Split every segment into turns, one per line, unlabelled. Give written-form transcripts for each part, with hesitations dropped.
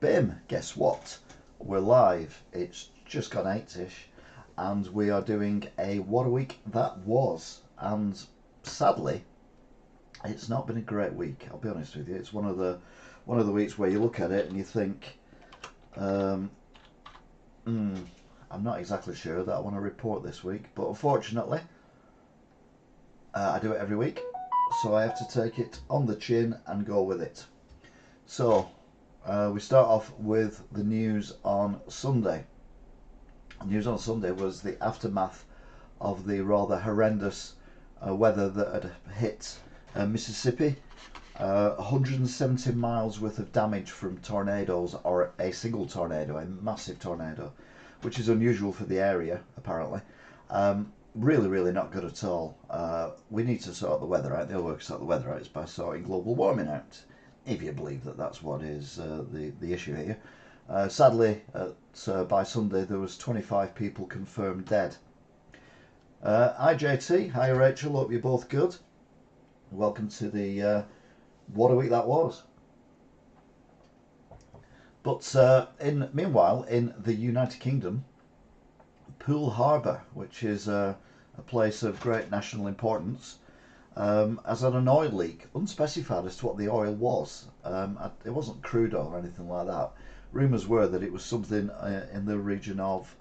Bim, guess what? We're live. It's just gone 8ish, and we are doing a what a week that was. And sadly, it's not been a great week. I'll be honest with you. It's one of the weeks where you look at it and you think, um, I'm not exactly sure that I want to report this week, but unfortunately, I do it every week, so I have to take it on the chin and go with it. So we start off with the news on Sunday. The news on Sunday was the aftermath of the rather horrendous weather that had hit Mississippi. 170 miles worth of damage from tornadoes, or a single tornado, a massive tornado, which is unusual for the area, apparently. Really not good at all. We need to sort the weather out. The only way to sort the weather out is by sorting global warming out, if you believe that that's what is the issue here. Sadly, by Sunday there was 25 people confirmed dead. Hi JT, hi Rachel, hope you're both good. Welcome to the what a week that was. But meanwhile, in the United Kingdom, Poole Harbour, which is a place of great national importance, has had an oil leak, unspecified as to what the oil was. It wasn't crude oil or anything like that. Rumours were that it was something in the region of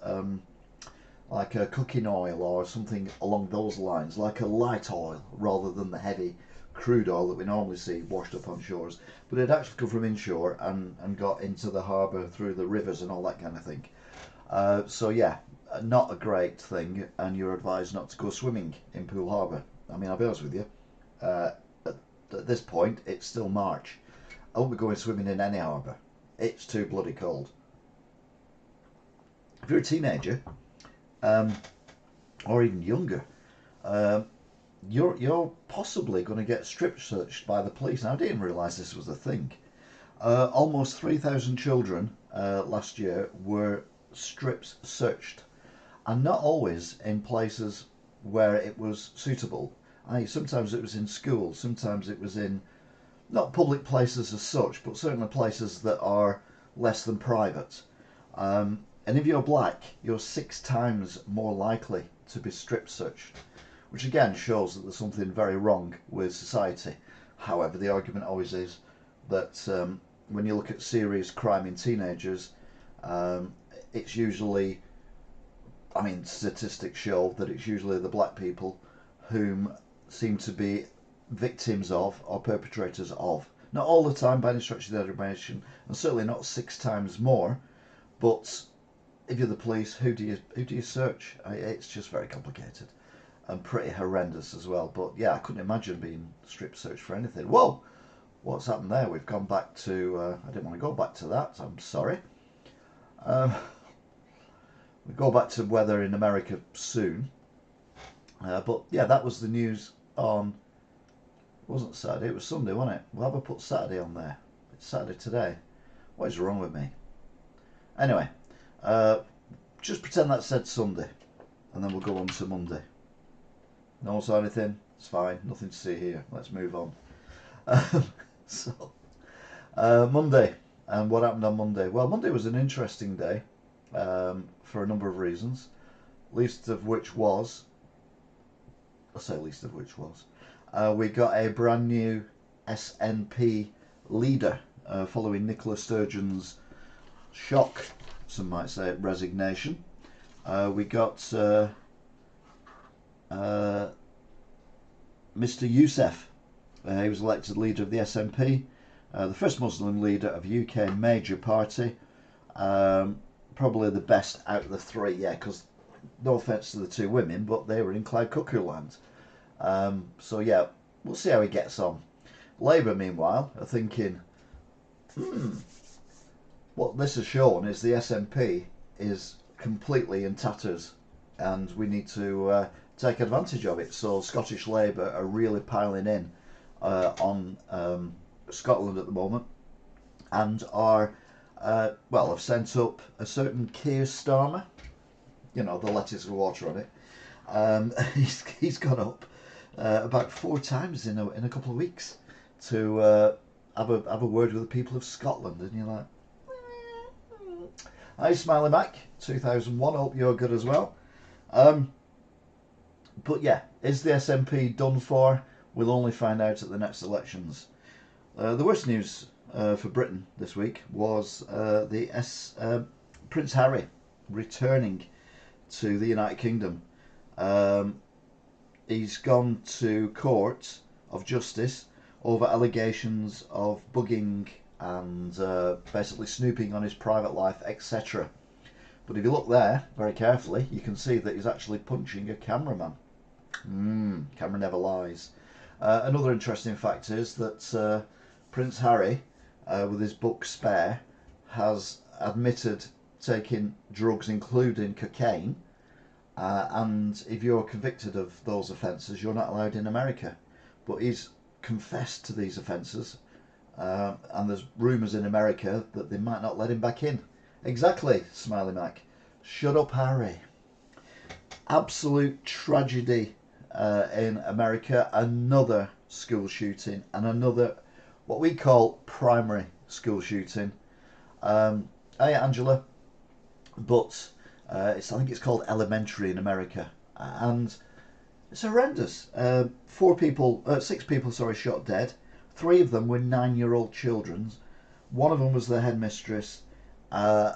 like a cooking oil or something along those lines, like a light oil rather than the heavy crude oil that we normally see washed up on shores. But it actually come from inshore and got into the harbour through the rivers and all that kind of thing. So yeah, not a great thing, and you're advised not to go swimming in Poole Harbour. I mean, I'll be honest with you, at this point it's still March. I won't be going swimming in any harbour. It's too bloody cold. If you're a teenager, or even younger, you're possibly going to get strip searched by the police. Now, I didn't realise this was a thing. Almost 3,000 children last year were strips searched, and not always in places where it was suitable. Sometimes it was in schools, sometimes it was in not public places as such, but certainly places that are less than private. And if you're black, you're 6 times more likely to be strip searched, which again shows that there's something very wrong with society. However, the argument always is that when you look at serious crime in teenagers, it's usually, I mean, statistics show that it's usually the black people whom seem to be victims of or perpetrators of. Not all the time by any stretch of the imagination, and certainly not 6 times more. But if you're the police, who do you search? It's just very complicated and pretty horrendous as well. But yeah, I couldn't imagine being strip searched for anything. Whoa, what's happened there? We've gone back to. I didn't want to go back to that. I'm sorry. We go back to weather in America soon. But yeah, that was the news on. It wasn't Saturday, it was Sunday, wasn't it? Well, have I put Saturday on there? It's Saturday today. What is wrong with me? Anyway, just pretend that said Sunday, and then we'll go on to Monday. No one saw anything? It's fine, nothing to see here. Let's move on. Monday, and what happened on Monday? Well, Monday was an interesting day for a number of reasons, least of which was, we got a brand new SNP leader following Nicola Sturgeon's shock, some might say, resignation. We got Mr. Youssef. He was elected leader of the SNP, the first Muslim leader of a UK major party. Probably the best out of the 3, yeah, because no offence to the 2 women, but they were in cloud cuckoo land. So yeah, we'll see how he gets on. Labour, meanwhile, are thinking, what this has shown is the SNP is completely in tatters, and we need to take advantage of it. So Scottish Labour are really piling in on Scotland at the moment, and are have sent up a certain Keir Starmer, you know, the lettuce with water on it. He's gone up about 4 times in a couple of weeks to have a word with the people of Scotland, and you're like, Hi, Smiley Mac, 2001. Hope you're good as well. But yeah, is the SNP done for? We'll only find out at the next elections. The worst news for Britain this week was Prince Harry returning to the United Kingdom. He's gone to court of justice over allegations of bugging and basically snooping on his private life, etc. But if you look there very carefully, you can see that he's actually punching a cameraman. Camera never lies. Another interesting fact is that Prince Harry, with his book Spare, has admitted taking drugs including cocaine, and if you're convicted of those offences, you're not allowed in America. But he's confessed to these offences, and there's rumours in America that they might not let him back in. Exactly, Smiley Mac. Shut up, Harry. Absolute tragedy in America. Another school shooting and another what we call primary school shooting. Hey, Angela. But I think it's called elementary in America, and it's horrendous. 6 people, shot dead. 3 of them were 9-year-old children. One of them was the headmistress. And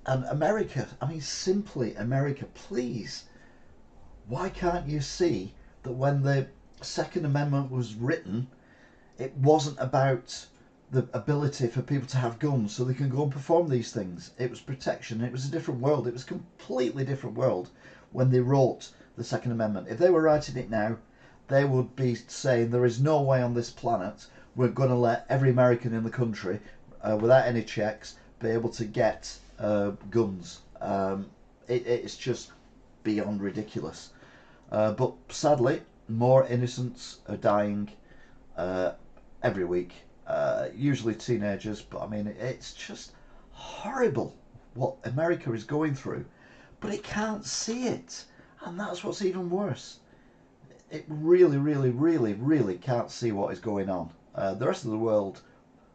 America, I mean, simply America, please. Why can't you see that when the Second Amendment was written, it wasn't about the ability for people to have guns so they can go and perform these things. It was protection. It was a different world. It was a completely different world when they wrote the Second Amendment. If they were writing it now, they would be saying there is no way on this planet we're going to let every American in the country, without any checks, be able to get guns. It's just beyond ridiculous. But sadly, more innocents are dying every week. Usually teenagers, but I mean, it's just horrible what America is going through, but it can't see it, and that's what's even worse. It really, really, really, really can't see what is going on. The rest of the world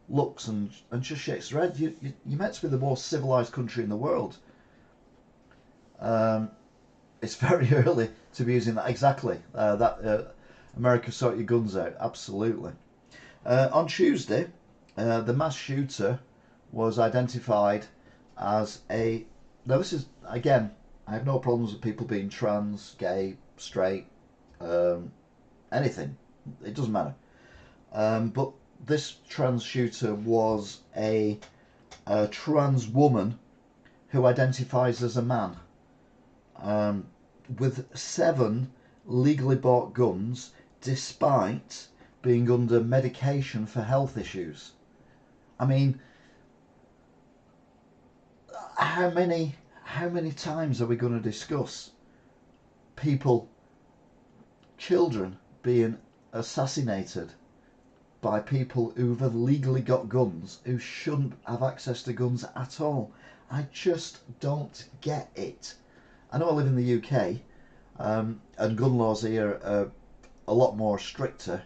looks and just shakes their head. You're meant to be the most civilized country in the world. It's very early to be using that. Exactly. America, sort your guns out. Absolutely. On Tuesday, the mass shooter was identified as a... Now this is, again, I have no problems with people being trans, gay, straight, anything. It doesn't matter. But this trans shooter was a trans woman who identifies as a man, with 7 legally bought guns, despite being under medication for health issues. I mean, how many times are we going to discuss people, children, being assassinated by people who've legally got guns who shouldn't have access to guns at all? I just don't get it. I know I live in the UK, and gun laws here are a lot more stricter,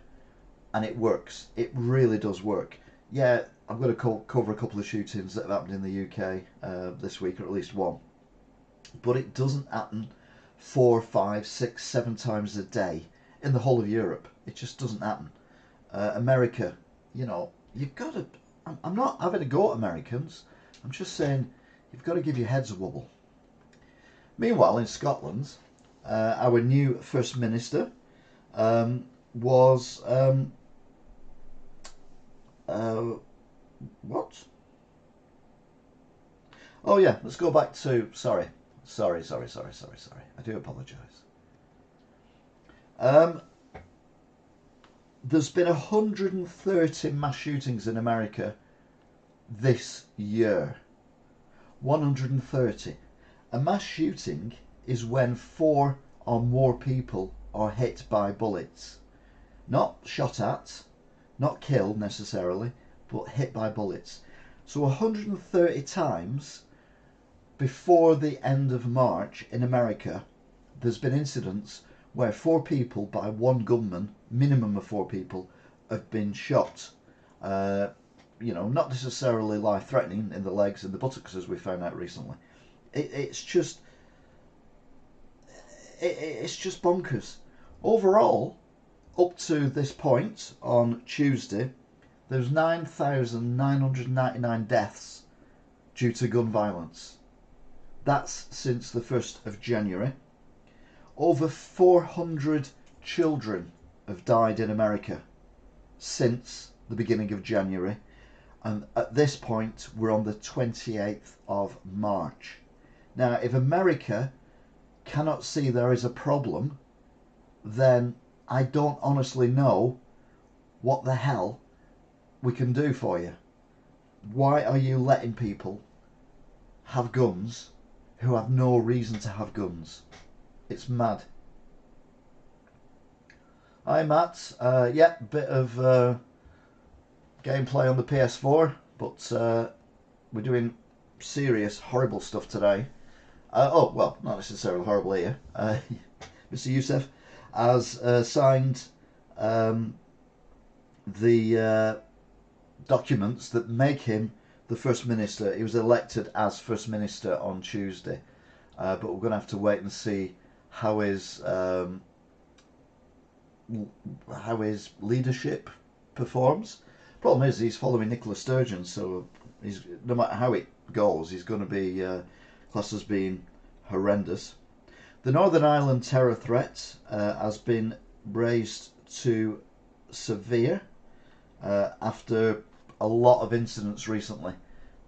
and it works. It really does work. Yeah, I'm going to cover a couple of shootings that have happened in the UK this week, or at least one. But it doesn't happen 4, 5, 6, 7 times a day in the whole of Europe. It just doesn't happen. America, you know, you've got to... I'm not having a go at Americans. I'm just saying you've got to give your heads a wobble. Meanwhile, in Scotland, our new First Minister was... what? Oh yeah, let's go back to... Sorry. I do apologise. There's been 130 mass shootings in America this year. 130. A mass shooting is when 4 or more people are hit by bullets. Not shot at, not killed necessarily, but hit by bullets. So 130 times before the end of March in America, there's been incidents where 4 people by one gunman, minimum of 4 people, have been shot. you know, not necessarily life-threatening in the legs and the buttocks, as we found out recently. It's just it's just bonkers. Overall, up to this point on Tuesday, there's 9,999 deaths due to gun violence. That's since the 1st of January. Over 400 children have died in America since the beginning of January. And at this point, we're on the 28th of March. Now, if America cannot see there is a problem, then I don't honestly know what the hell we can do for you. Why are you letting people have guns who have no reason to have guns? It's mad. Hi Matt, yeah, bit of gameplay on the PS4, but we're doing serious, horrible stuff today. Oh, well, not necessarily horrible here. Mr. Youssef has signed the documents that make him the First Minister. He was elected as First Minister on Tuesday, but we're going to have to wait and see how his leadership performs. Problem is, he's following Nicola Sturgeon, so he's, no matter how it goes, he's going to be classed as being horrendous. The Northern Ireland terror threat has been raised to severe after a lot of incidents recently.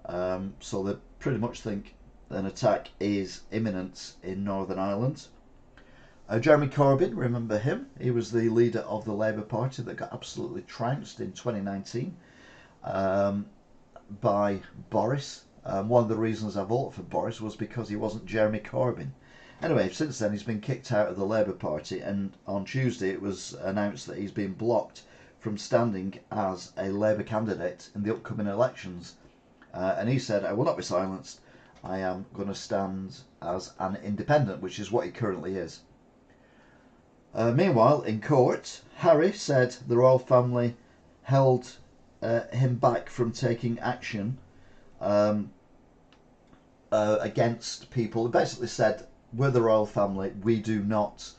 So they pretty much think an attack is imminent in Northern Ireland. Jeremy Corbyn, remember him? He was the leader of the Labour Party that got absolutely trounced in 2019 by Boris. One of the reasons I voted for Boris was because he wasn't Jeremy Corbyn. Anyway, since then he's been kicked out of the Labour Party, and on Tuesday it was announced that he's been blocked from standing as a Labour candidate in the upcoming elections. And he said, I will not be silenced. I am going to stand as an independent, which is what he currently is. Meanwhile, in court, Harry said the royal family held him back from taking action against people. He basically said, we're the royal family, we do not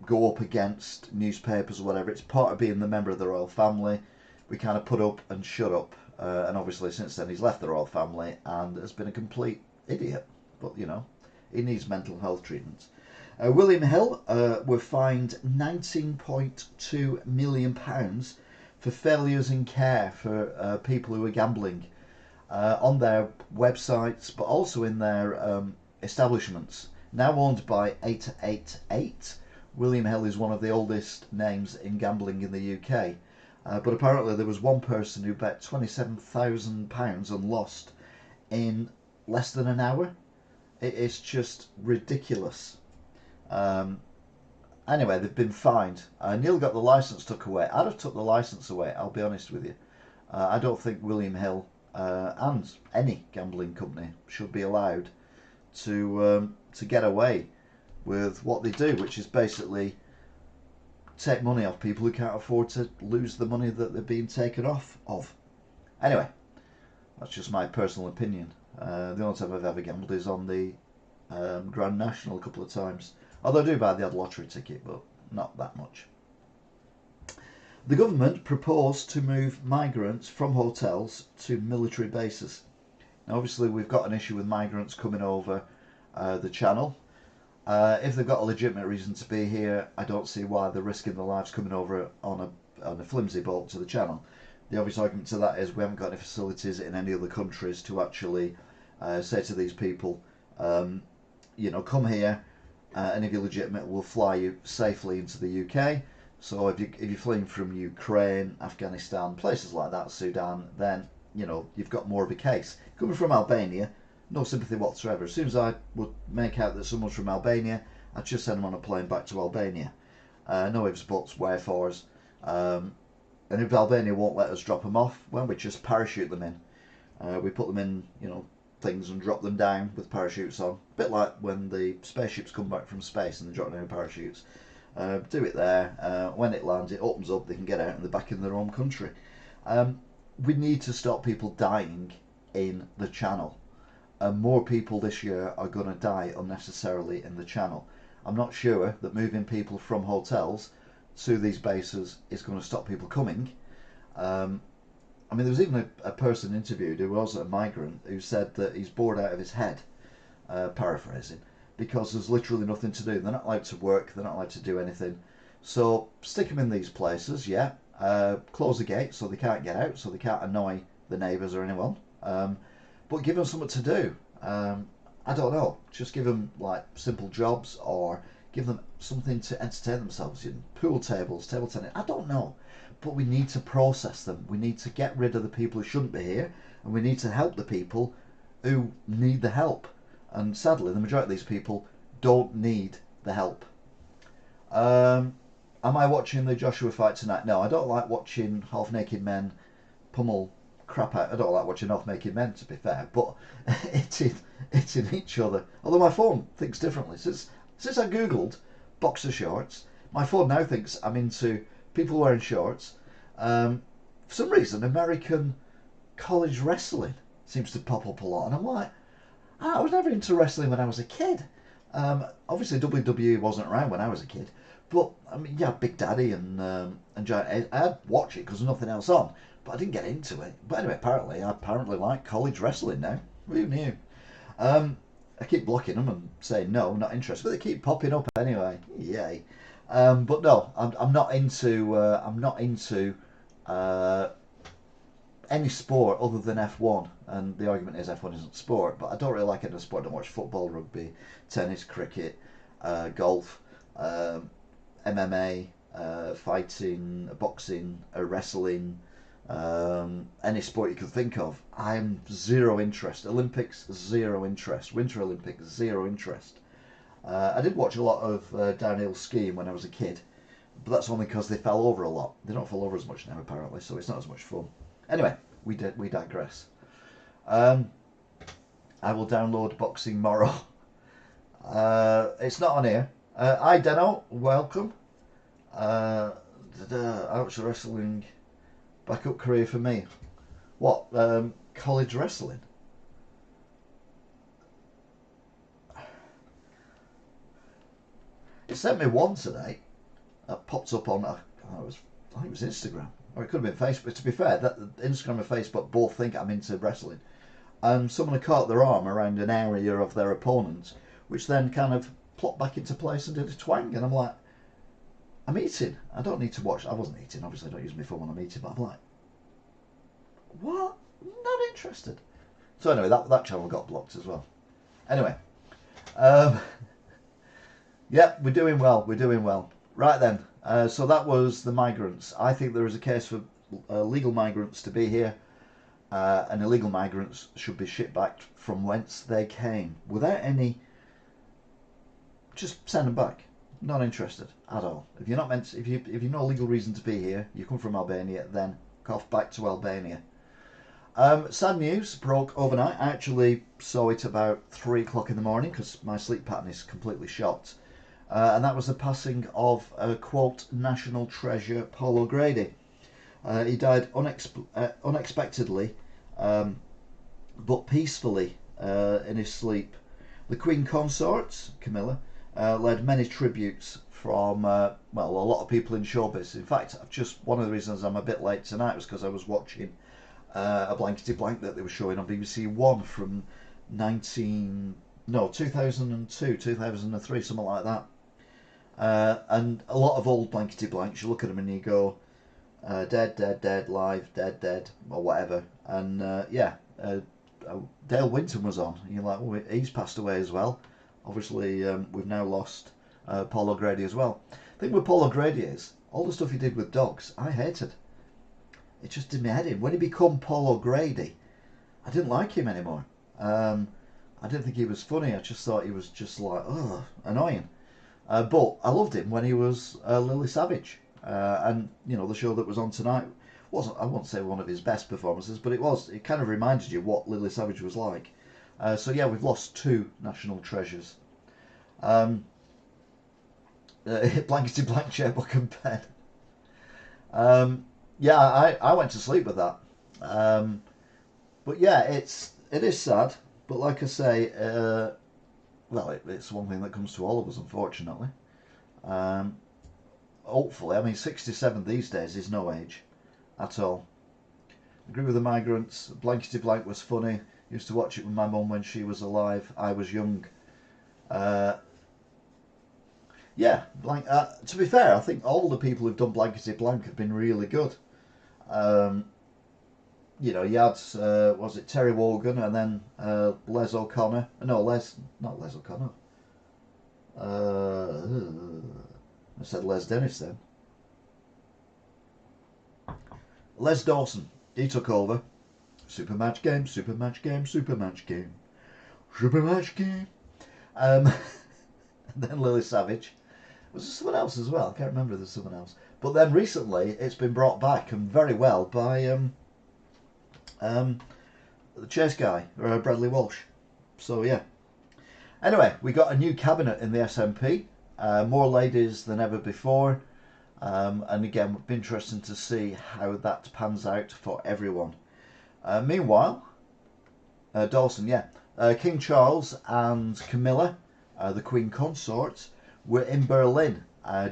go up against newspapers or whatever. It's part of being the member of the royal family. We kind of put up and shut up. And obviously since then he's left the royal family and has been a complete idiot. But, you know, he needs mental health treatment. William Hill were fined £19.2 million for failures in care for people who are gambling on their websites, but also in their establishments. Now owned by 888, William Hill is one of the oldest names in gambling in the UK. But apparently there was one person who bet £27,000 and lost in less than an hour. It is just ridiculous. Anyway, they've been fined. Neil got the licence took away. I'd have took the licence away, I'll be honest with you. I don't think William Hill and any gambling company should be allowed to get away with what they do, which is basically take money off people who can't afford to lose the money that they're being taken off of. Anyway, that's just my personal opinion. The only time I've ever gambled is on the Grand National a couple of times. Although I do buy the odd lottery ticket, but not that much. The government proposed to move migrants from hotels to military bases. Now obviously we've got an issue with migrants coming over the channel. If they've got a legitimate reason to be here, I don't see why they're risking their lives coming over on a flimsy boat to the channel. The obvious argument to that is we haven't got any facilities in any other countries to actually say to these people, you know, come here, and if you're legitimate, we'll fly you safely into the UK. So if you're fleeing from Ukraine, Afghanistan, places like that, Sudan, then, you know, you've got more of a case. Coming from Albania, no sympathy whatsoever. As soon as I would make out that someone's from Albania, I'd just send them on a plane back to Albania. No ifs, buts, wherefores. And if Albania won't let us drop them off, well, we just parachute them in. We put them in, you know, things and drop them down with parachutes on. A bit like when the spaceships come back from space and they drop down parachutes. Do it there. When it lands, it opens up, they can get out and they're back in their home country. we need to stop people dying in the channel. And more people this year are going to die unnecessarily in the channel. I'm not sure that moving people from hotels to these bases is going to stop people coming. I mean, there was even a person interviewed who was a migrant who said that he's bored out of his head, paraphrasing, because there's literally nothing to do. They're not allowed to work, they're not allowed to do anything. So stick them in these places, yeah. Close the gate so they can't get out, so they can't annoy the neighbours or anyone. But give them something to do. I don't know, just give them like simple jobs, or give them something to entertain themselves in. Pool tables, table tennis, I don't know. But we need to process them. We need to get rid of the people who shouldn't be here, and we need to help the people who need the help. And sadly, the majority of these people don't need the help. Am I watching the Joshua fight tonight? No, I don't like watching half-naked men pummel crap out. I don't like watching half-naked men, to be fair, but it's in each other. Although my phone thinks differently. Since I googled boxer shorts, my phone now thinks I'm into people wearing shorts. For some reason, American college wrestling seems to pop up a lot, and I'm like, I was never into wrestling when I was a kid. Obviously, WWE wasn't around when I was a kid, but I mean, yeah, Big Daddy and Giant. I'd watch it because there's nothing else on, but I didn't get into it. But anyway, I apparently like college wrestling now. Who knew? I keep blocking them and saying no, not interested, but they keep popping up anyway. Yay! But no, I'm not into any sport other than F1, and the argument is F1 isn't sport, but I don't really like any sport. I don't watch football, rugby, tennis, cricket, golf, MMA, fighting, boxing, wrestling, any sport you could think of. I'm zero interest. Olympics, zero interest. Winter Olympics, zero interest. I did watch a lot of downhill skiing when I was a kid, but that's only because they fell over a lot. They don't fall over as much now, apparently, so it's not as much fun. Anyway, we digress. I will download Boxing Moral. It's not on here. Hi, Deno. Welcome. Ouch, wrestling. Backup career for me. What? College wrestling? It sent me one today. That popped up on, I think it was Instagram. Or it could have been Facebook. To be fair, that Instagram and Facebook both think I'm into wrestling. And someone had caught their arm around an area of their opponent, which then kind of plopped back into place and did a twang. And I'm like, I'm eating. I don't need to watch. I wasn't eating. Obviously, I don't use my phone when I'm eating. But I'm like, what? Not interested. So anyway, that channel got blocked as well. Anyway, yeah, we're doing well. We're doing well. Right then. So that was the migrants. I think there is a case for legal migrants to be here, and illegal migrants should be shipped back from whence they came without any. Just send them back. Not interested at all. If you're not meant, if you've no legal reason to be here, you come from Albania, then cough back to Albania. Sad news broke overnight. I actually saw it about 3 o'clock in the morning because my sleep pattern is completely shot. And that was the passing of quote national treasure Paul O'Grady. He died unexpectedly, but peacefully in his sleep. The Queen Consort, Camilla, led many tributes from well, a lot of people in showbiz. In fact, one of the reasons I'm a bit late tonight was because I was watching a blankety blank that they were showing on BBC One from 2002, 2003, something like that. And a lot of old blankety blanks, you look at them and you go, dead, dead, dead, live, dead, dead, or whatever. And yeah, Dale Winton was on. And you're like, oh, he's passed away as well. Obviously, we've now lost Paul O'Grady as well. The thing with Paul O'Grady is, all the stuff he did with dogs, I hated. It just did me head in. When he became Paul O'Grady, I didn't like him anymore. I didn't think he was funny. I just thought he was just like, oh, annoying. But I loved him when he was Lily Savage. And, you know, the show that was on tonight wasn't, I won't say one of his best performances, but it kind of reminded you what Lily Savage was like. So yeah, we've lost 2 national treasures. Blankety blank chair, book and pen. Yeah, I went to sleep with that. But yeah, it is sad. But like I say, well, it's one thing that comes to all of us, unfortunately. Um, Hopefully, I mean, 67 these days is no age at all. Agree with the migrants. Blankety Blank was funny. Used to watch it with my mum when she was alive. I was young. Uh, yeah, to be fair, I think all the people who've done Blankety Blank have been really good. Um, you know, you had, was it Terry Wogan and then Les O'Connor? No, not Les O'Connor. I said Les Dennis then. Les Dawson. He took over. Super match game, super match game, super match game, super match game. And then Lily Savage. Was there someone else as well? I can't remember if there's someone else. But then recently it's been brought back and very well by the chase guy, Bradley Walsh. So yeah. Anyway, we got a new cabinet in the SNP. More ladies than ever before. And again, it'll be interesting to see how that pans out for everyone. Meanwhile, Dawson, yeah. King Charles and Camilla, the Queen Consort, were in Berlin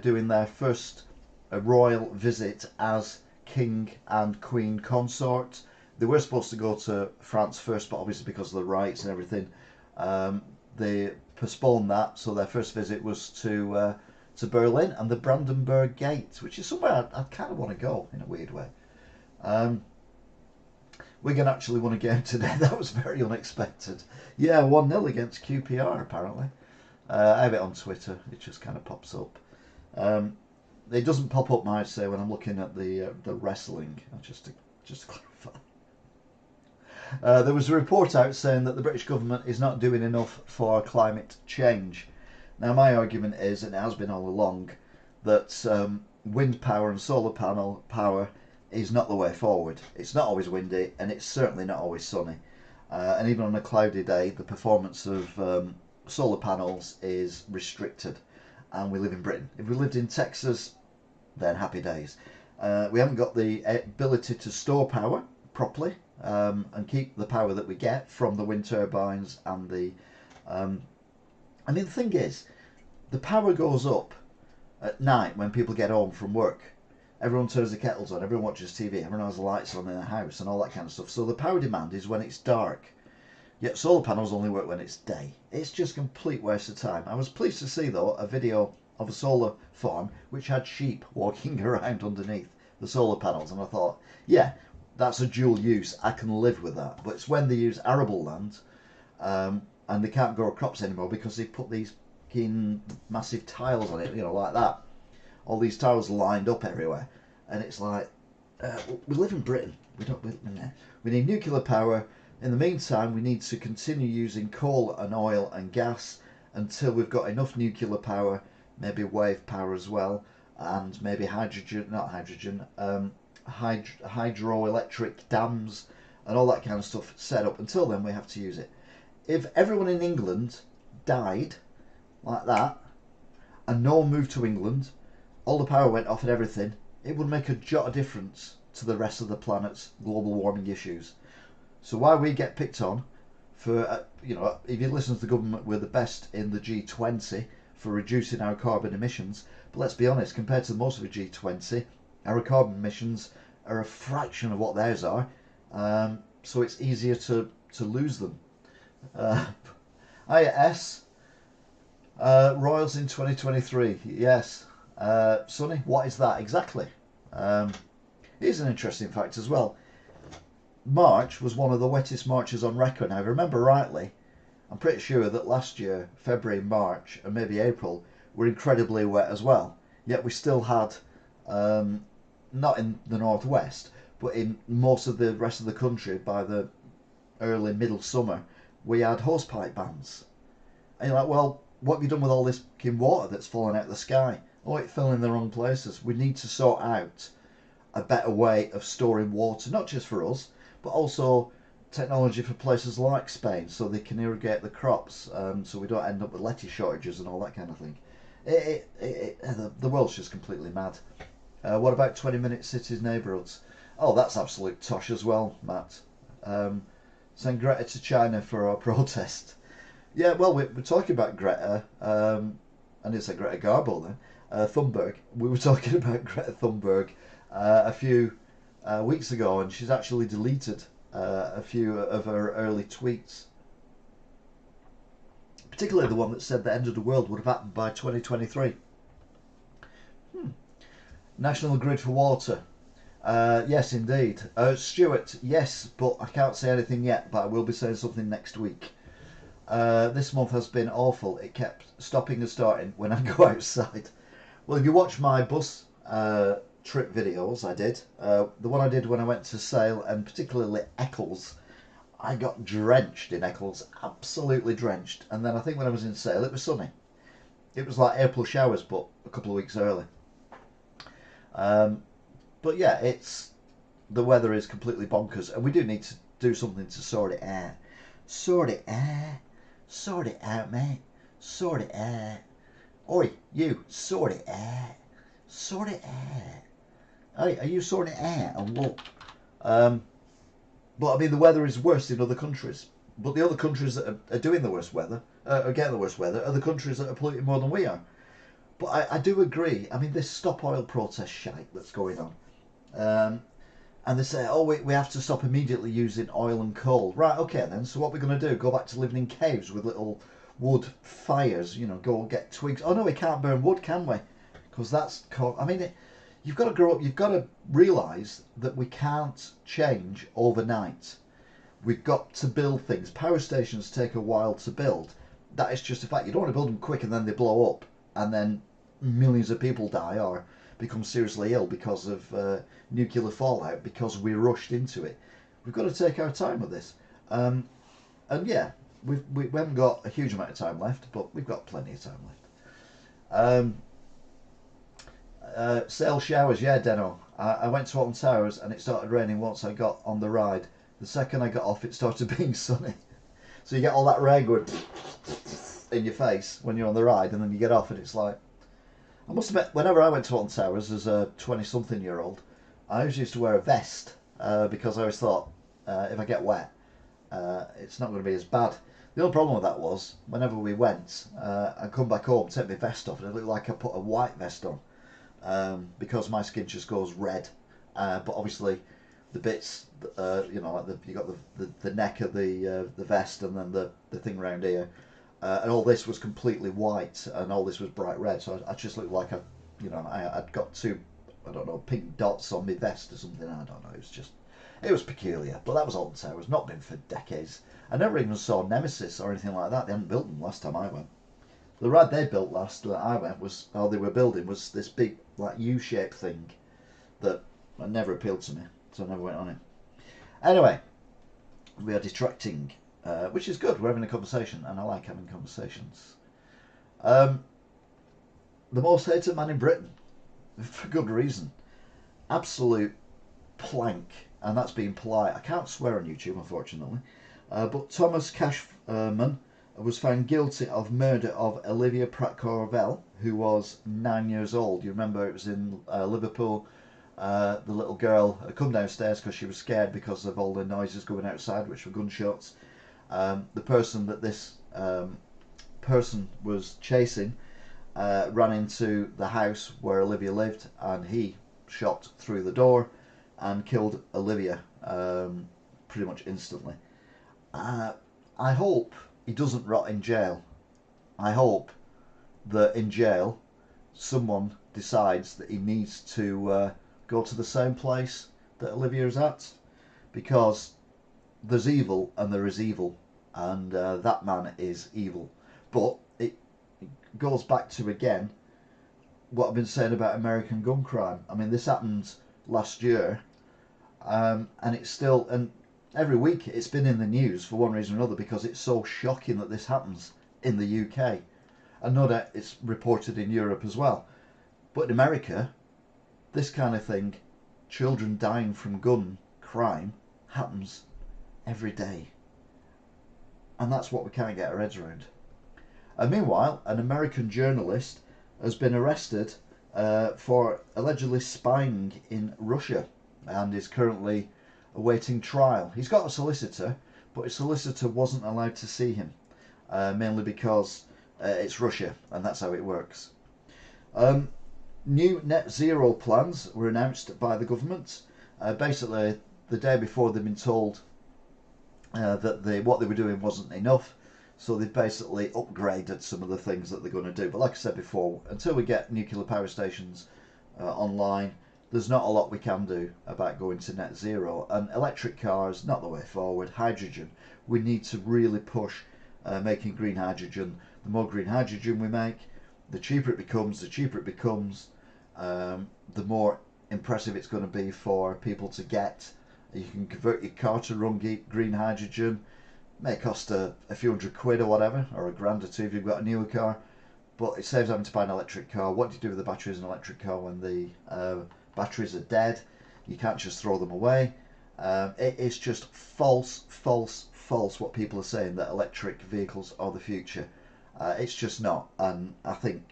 doing their first royal visit as King and Queen Consort. They were supposed to go to France first, but obviously because of the riots and everything, they postponed that. So their first visit was to Berlin and the Brandenburg Gate, which is somewhere I kind of want to go in a weird way. Wigan actually won a game today. That was very unexpected. Yeah, 1-0 against QPR apparently. I have it on Twitter. It just kind of pops up. It doesn't pop up, might say, when I'm looking at the wrestling. Just to clarify. There was a report out saying that the British government is not doing enough for climate change. Now, my argument is, and it has been all along, that wind power and solar panel power is not the way forward. It's not always windy, and it's certainly not always sunny. And even on a cloudy day, the performance of solar panels is restricted. And we live in Britain. If we lived in Texas, then happy days. We haven't got the ability to store power properly and keep the power that we get from the wind turbines and the... I mean, the thing is, the power goes up at night when people get home from work. Everyone turns the kettles on, everyone watches TV, everyone has the lights on in the house and all that kind of stuff. So the power demand is when it's dark. Yet solar panels only work when it's day. It's just a complete waste of time. I was pleased to see, though, a video of a solar farm which had sheep walking around underneath the solar panels. And I thought, yeah, that's a dual use. I can live with that. But it's when they use arable land and they can't grow crops anymore because they put these massive tiles on it, you know, like that. All these tiles lined up everywhere. And it's like, we live in Britain. We need nuclear power. In the meantime, we need to continue using coal and oil and gas until we've got enough nuclear power, maybe wave power as well, and maybe hydroelectric dams and all that kind of stuff set up. Until then, we have to use it. If everyone in England died like that, and no one moved to England, all the power went off and everything, it would make a jot of difference to the rest of the planet's global warming issues. So why we get picked on for, you know, if you listen to the government, we're the best in the G20 for reducing our carbon emissions. But let's be honest, compared to most of the G20, our carbon emissions are a fraction of what theirs are. So it's easier to lose them. IS Royals in 2023. Yes. Sonny, what is that exactly? Here's an interesting fact as well. March was one of the wettest Marches on record. Now, if I remember rightly, I'm pretty sure that last year, February, March, and maybe April were incredibly wet as well. Yet we still had, not in the northwest, but in most of the rest of the country by the early middle summer, we had hosepipe bans. And you're like, well, what have you done with all this water that's falling out of the sky? Oh, it fell in the wrong places. We need to sort out a better way of storing water, not just for us, but also technology for places like Spain, so they can irrigate the crops, so we don't end up with lettuce shortages and all that kind of thing. The world's just completely mad. What about 20-minute cities neighbourhoods? Oh, that's absolute tosh as well, Matt. Send Greta to China for our protest. Yeah, well, we're talking about Greta, and it's a Greta Garbo then, Thunberg. We were talking about Greta Thunberg a few weeks ago, and she's actually deleted a few of her early tweets, particularly the one that said the end of the world would have happened by 2023. National Grid for water. Yes, indeed. Stuart, yes, but I can't say anything yet, but I will be saying something next week. This month has been awful. It kept stopping and starting when I go outside. Well, if you watch my bus trip videos, I did. The one I did when I went to Sale, and particularly Eccles, I got drenched in Eccles, absolutely drenched. And then I think when I was in Sale, it was sunny. It was like April showers, but a couple of weeks early. But yeah, the weather is completely bonkers, and we do need to do something to sort it out. Sort it out. Sort it out, mate. Sort it out. Oi, you, sort it out. Sort it out. Are you sorting it out? And what? But I mean, the weather is worse in other countries. But the other countries that are doing the worst weather, are getting the worst weather, are the countries that are polluting more than we are. But I do agree. I mean, this stop oil protest shite that's going on. And they say, oh, we have to stop immediately using oil and coal. Right, okay then. So what we're going to do? Go back to living in caves with little wood fires, go get twigs. Oh no, we can't burn wood, can we? Because that's, I mean, you've got to grow up. You've got to realise that we can't change overnight. We've got to build things. Power stations take a while to build. That is just a fact. You don't want to build them quick and then they blow up and then millions of people die or become seriously ill because of nuclear fallout because we rushed into it. We've got to take our time with this. And yeah, we haven't got a huge amount of time left, but we've got plenty of time left. Sale showers, yeah, Deno. I went to Alton Towers and it started raining once I got on the ride. The second I got off, it started being sunny. So you get all that rain going in your face when you're on the ride, and then you get off and it's like, I must admit, whenever I went to Alton Towers as a 20-something-year-old, I always used to wear a vest because I always thought if I get wet, it's not going to be as bad. The only problem with that was, whenever we went, I'd come back home, take my vest off, and it looked like I put a white vest on because my skin just goes red. But obviously, the bits, like you got the neck of the vest and then the thing around here. And all this was completely white, and all this was bright red. So I just looked like I'd got two, I don't know, pink dots on my vest or something. I don't know. It was peculiar. But that was Alton Towers. Not been for decades. I never even saw Nemesis or anything like that. They hadn't built them last time I went. The ride they built last that I went they were building was this big like U-shaped thing that never appealed to me, so I never went on it. Anyway, we are detracting. Which is good. We're having a conversation, and I like having conversations. The most hated man in Britain, for good reason. Absolute plank, and that's being polite. I can't swear on YouTube, unfortunately. But Thomas Cashman was found guilty of murder of Olivia Pratt-Corvell, who was 9 years old. You remember it was in Liverpool. The little girl had come downstairs because she was scared because of all the noises going outside, which were gunshots. The person that this person was chasing ran into the house where Olivia lived, and he shot through the door and killed Olivia pretty much instantly. I hope he doesn't rot in jail. I hope that in jail someone decides that he needs to go to the same place that Olivia is at, because there's evil and there is evil, and that man is evil. But it goes back to, again, what I've been saying about American gun crime. I mean, this happened last year, and it's still, and every week it's been in the news for one reason or another, because it's so shocking that this happens in the UK. And no doubt it's reported in Europe as well. But in America, this kind of thing, children dying from gun crime, happens every day. And that's what we can't get our heads around. And meanwhile, an American journalist has been arrested for allegedly spying in Russia. and is currently awaiting trial. He's got a solicitor, but his solicitor wasn't allowed to see him, mainly because it's Russia, and that's how it works. New net zero plans were announced by the government. Basically, the day before they'd been told that what they were doing wasn't enough, so they've basically upgraded some of the things that they're going to do. But like I said before, until we get nuclear power stations online, there's not a lot we can do about going to net zero. And electric cars, not the way forward. Hydrogen, we need to really push making green hydrogen. The more green hydrogen we make, the cheaper it becomes. The more impressive it's going to be for people to get. You can convert your car to run green hydrogen. It may cost a few £100 or whatever, or a grand or two if you've got a newer car, but it saves having to buy an electric car. What do you do with the batteries in an electric car when the batteries are dead? You can't just throw them away. It is just false what people are saying, that electric vehicles are the future. It's just not, and I think,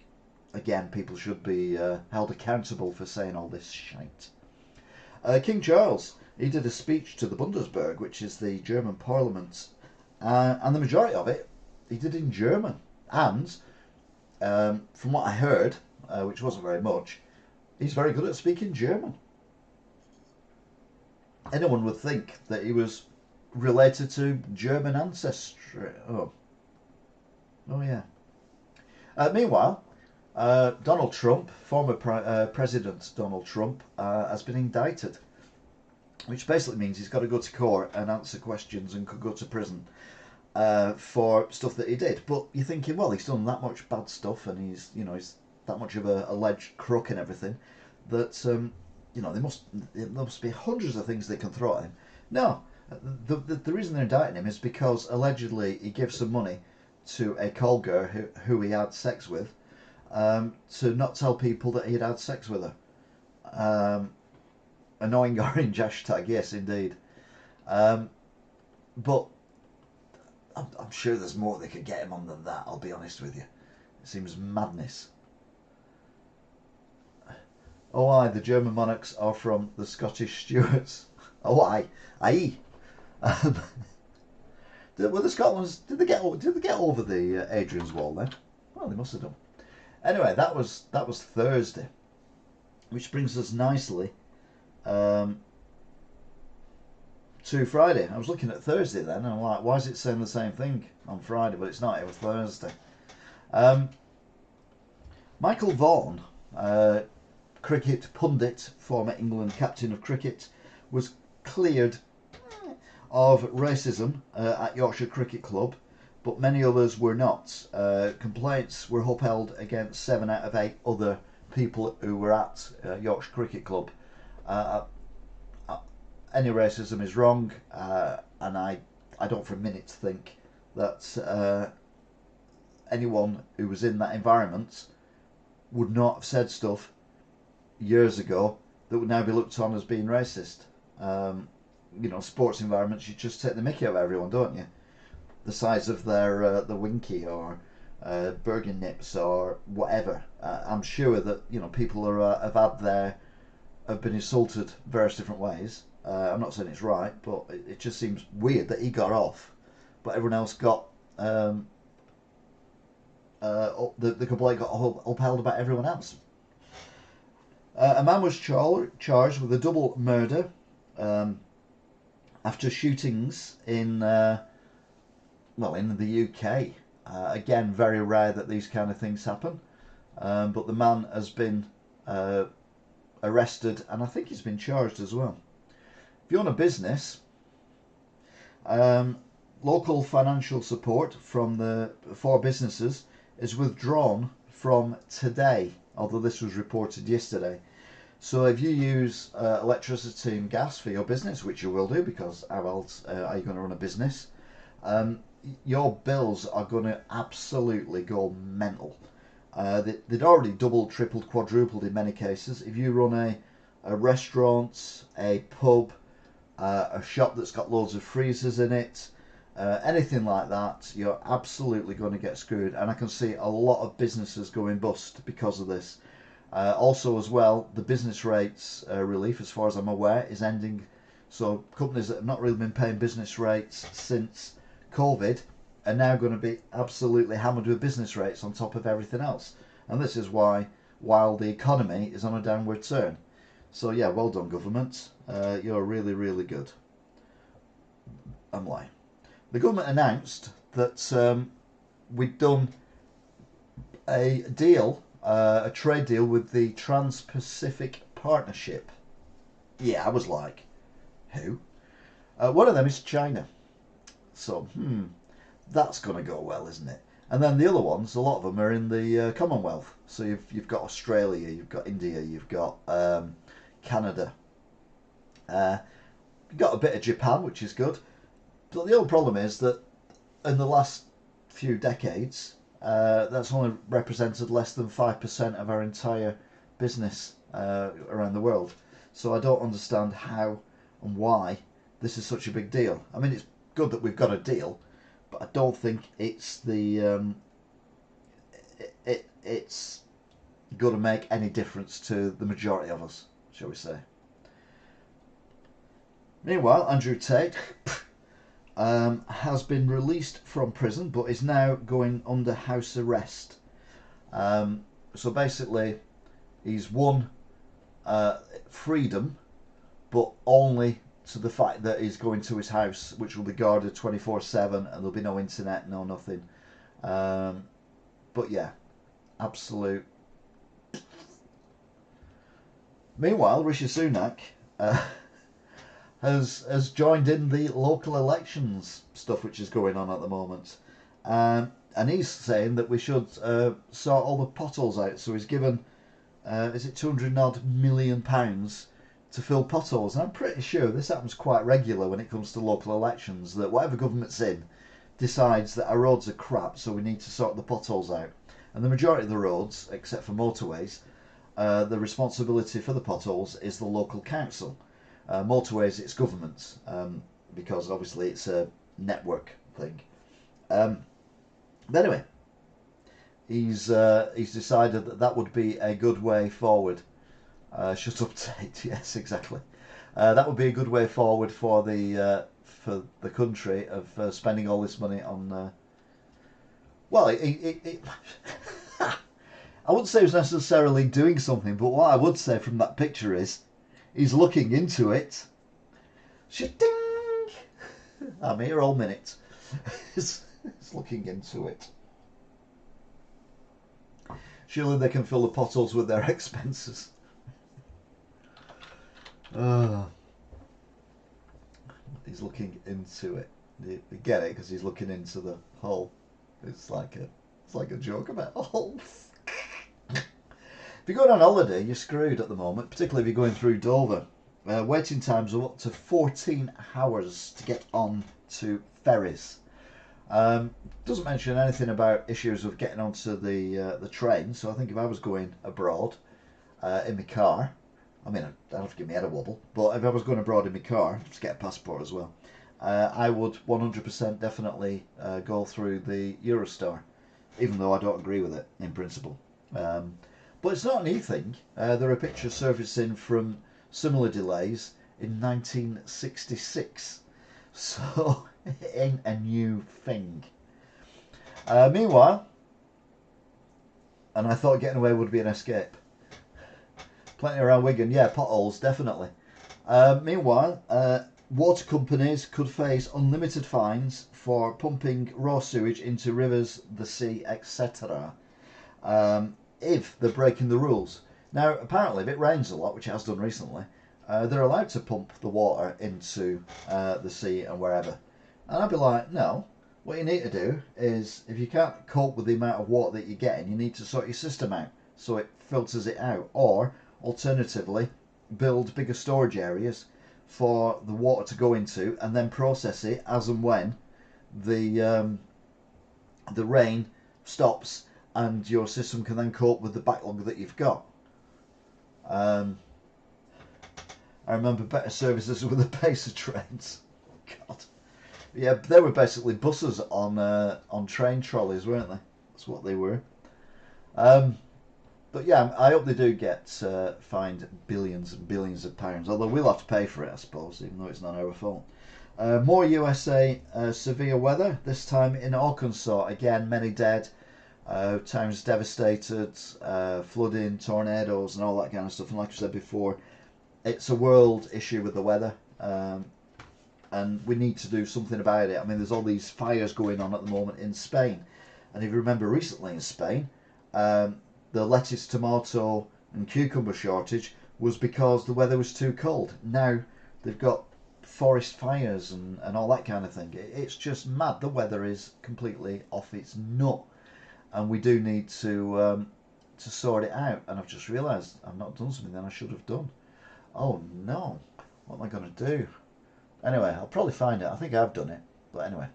again, people should be held accountable for saying all this shite. King Charles, he did a speech to the Bundesberg, which is the German parliament, and the majority of it he did in German. And from what I heard, which wasn't very much, he's very good at speaking German. Anyone would think that he was related to German ancestry. Oh yeah. Meanwhile, Donald Trump, former President Donald Trump, has been indicted, which basically means he's got to go to court and answer questions and could go to prison for stuff that he did. But you're thinking, well, he's done that much bad stuff, and he's that much of a alleged crook and everything, that there must be hundreds of things they can throw at him. No, the reason they're indicting him is because allegedly he gave some money to a call girl who he had sex with, to not tell people that he had sex with her. Annoying orange hashtag, yes indeed. But I'm sure there's more they could get him on than that, I'll be honest with you. It seems madness. Oh aye, the German monarchs are from the Scottish Stuarts. Oh aye. Were the Scotlands, did they get over the Hadrian's Wall then? Well, they must have done. Anyway, that was Thursday, which brings us nicely to Friday. I was looking at Thursday then, and I'm like, why is it saying the same thing on Friday? But it's not. It was Thursday. Michael Vaughan, cricket pundit, former England captain of cricket, was cleared of racism at Yorkshire Cricket Club, but many others were not. Complaints were upheld against 7 out of 8 other people who were at Yorkshire Cricket Club. Any racism is wrong, and I don't for a minute think that anyone who was in that environment would not have said stuff years ago that would now be looked on as being racist. Sports environments, you just take the mickey out of everyone, don't you? The size of their the winky or Bergen nips or whatever. I'm sure that people have been insulted various different ways. I'm not saying it's right, but it just seems weird that he got off, but everyone else got the complaint got upheld about everyone else. A man was charged with a double murder after shootings in the UK. Again, very rare that these kind of things happen, but the man has been arrested, and I think he's been charged as well. If you own a business, local financial support for businesses is withdrawn from today, although this was reported yesterday. So if you use electricity and gas for your business, which you will do, because how else are you going to run a business, your bills are going to absolutely go mental. They'd already doubled, tripled, quadrupled in many cases. If you run a restaurant, a pub, a shop that's got loads of freezers in it, anything like that, you're absolutely going to get screwed. And I can see a lot of businesses going bust because of this. Also, as well, the business rates relief, as far as I'm aware, is ending. So companies that have not really been paying business rates since COVID are now going to be absolutely hammered with business rates on top of everything else. And this is why, while the economy is on a downward turn. So yeah, well done, government. You're really, really good. I'm lying. The government announced that we'd done a deal, a trade deal with the Trans-Pacific Partnership. Yeah, I was like, who? One of them is China. So, that's going to go well, isn't it? And then the other ones, a lot of them are in the Commonwealth. So you've got Australia, you've got India, you've got Canada. You've got a bit of Japan, which is good. But the only problem is that in the last few decades, that's only represented less than 5% of our entire business around the world. So I don't understand how and why this is such a big deal. I mean, it's good that we've got a deal, but I don't think it's the it's going to make any difference to the majority of us, shall we say. Meanwhile, Andrew Tate has been released from prison, but is now going under house arrest. So basically, he's won freedom, but only to the fact that he's going to his house, which will be guarded 24/7, and there'll be no internet, no nothing. But yeah, absolute. Meanwhile, Rishi Sunak has joined in the local elections stuff which is going on at the moment, and he's saying that we should sort all the potholes out. So he's given is it £200 million to fill potholes. And I'm pretty sure this happens quite regular when it comes to local elections, that whatever government's in decides that our roads are crap, so we need to sort the potholes out. And the majority of the roads, except for motorways, the responsibility for the potholes is the local council. Motorways, it's government, because obviously it's a network thing. But anyway, he's decided that that would be a good way forward. Shut up, Tate. Yes, exactly. That would be a good way forward for the country of spending all this money on. Well, I wouldn't say he's necessarily doing something, but what I would say from that picture is he's looking into it. Shitting! I'm here all minute. He's looking into it. Surely they can fill the potholes with their expenses. He's looking into it. You get it, because he's looking into the hole. It's like a joke about holes. If you're going on holiday, you're screwed at the moment, particularly if you're going through Dover. Waiting times are up to 14 hours to get on to ferries. Doesn't mention anything about issues of getting onto the train. So I think if I was going abroad in my car, I mean, I'd have to give my head a wobble, but if I was going abroad in my car, just get a passport as well, I would 100% definitely go through the Eurostar, even though I don't agree with it in principle. But it's not a new thing. There are pictures surfacing from similar delays in 1966, so it ain't a new thing. Meanwhile, and I thought getting away would be an escape. Plenty around Wigan, yeah, potholes, definitely. Meanwhile, water companies could face unlimited fines for pumping raw sewage into rivers, the sea, etc. If they're breaking the rules. Now, apparently, if it rains a lot, which it has done recently, they're allowed to pump the water into the sea and wherever. And I'd be like, no, what you need to do is, if you can't cope with the amount of water that you're getting, you need to sort your system out so it filters it out. Or, alternatively, build bigger storage areas for the water to go into and then process it as and when the rain stops, and your system can then cope with the backlog that you've got. I remember better services with the Pacer trains. God, yeah, they were basically buses on train trolleys, weren't they? That's what they were. But yeah, I hope they do get fined billions and billions of pounds. Although we'll have to pay for it, I suppose, even though it's not our fault. More USA severe weather. This time in Arkansas. Again, many dead. Towns devastated. Flooding, tornadoes, and all that kind of stuff. And like I said before, it's a world issue with the weather. And we need to do something about it. I mean, there's all these fires going on at the moment in Spain. And if you remember recently in Spain, the lettuce, tomato and cucumber shortage was because the weather was too cold. Now they've got forest fires and all that kind of thing. It's just mad. The weather is completely off its nut. And we do need to sort it out. And I've just realised I've not done something that I should have done. Oh no, what am I going to do? Anyway, I'll probably find it. I think I've done it. But anyway.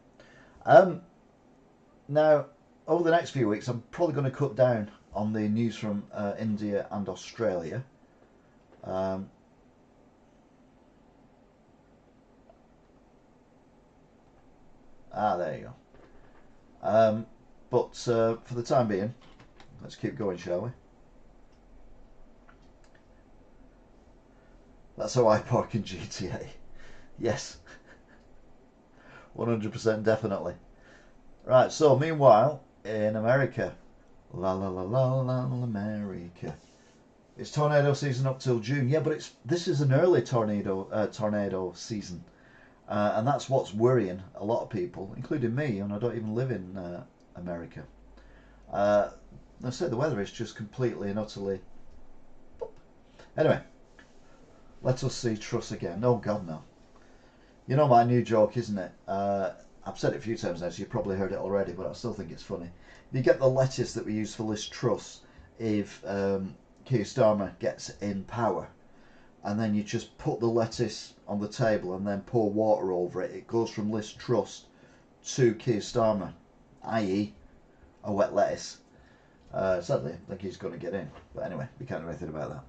Now, over the next few weeks, I'm probably going to cut down on the news from India and Australia. There you go. But for the time being, let's keep going, shall we? That's how I park in GTA. Yes. 100% definitely. Right, so meanwhile, in America, la la la la la America. It's tornado season up till June. Yeah, but this is an early tornado season. And that's what's worrying a lot of people, including me, and I don't even live in America. I say the weather is just completely and utterly... Anyway, let us see Truss again. Oh God, no. You know my new joke, isn't it? I've said it a few times now, so you've probably heard it already, but I still think it's funny. You get the lettuce that we use for Liz Truss if Keir Starmer gets in power, and then you just put the lettuce on the table and then pour water over it. It goes from Liz Truss to Keir Starmer, i.e. a wet lettuce. Sadly, I think he's going to get in. But anyway, we can't do anything about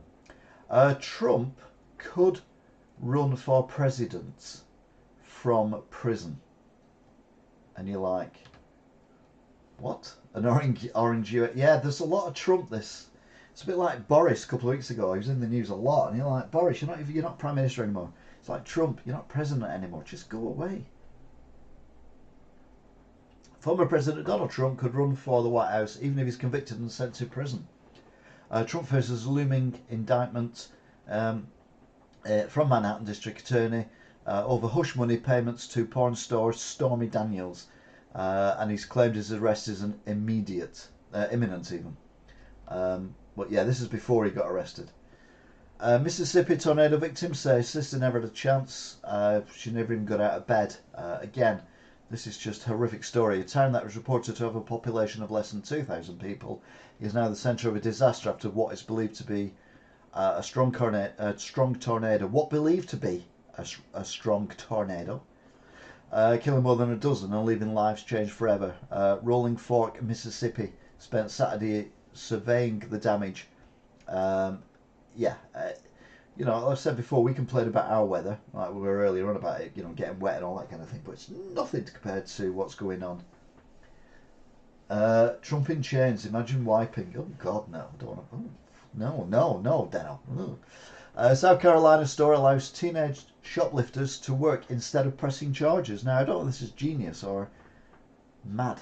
that. Trump could run for president from prison. And you're like, what? An orange yeah, there's a lot of Trump this. It's a bit like Boris a couple of weeks ago. He was in the news a lot, and you're like, Boris, you're not prime minister anymore. It's like, Trump, you're not president anymore. Just go away. Former President Donald Trump could run for the White House even if he's convicted and sent to prison. Trump faces a looming indictment from Manhattan District Attorney over hush money payments to porn star Stormy Daniels, and he's claimed his arrest is an imminent even. But yeah, this is before he got arrested. Mississippi tornado victims say sister never had a chance. She never even got out of bed. Again, this is just a horrific story. A town that was reported to have a population of less than 2,000 people is now the centre of a disaster after what is believed to be a strong tornado. What believed to be a strong tornado, killing more than a dozen and leaving lives changed forever. Rolling Fork, Mississippi, spent Saturday surveying the damage. You know, like I've said before, we complain about our weather, like we were earlier on about it, you know, getting wet and all that kind of thing, but it's nothing compared to what's going on. Trump in chains, imagine wiping. Oh God, no, I don't want to. No, Dano. South Carolina store allows teenage shoplifters to work instead of pressing charges. Now, I don't know if this is genius or mad.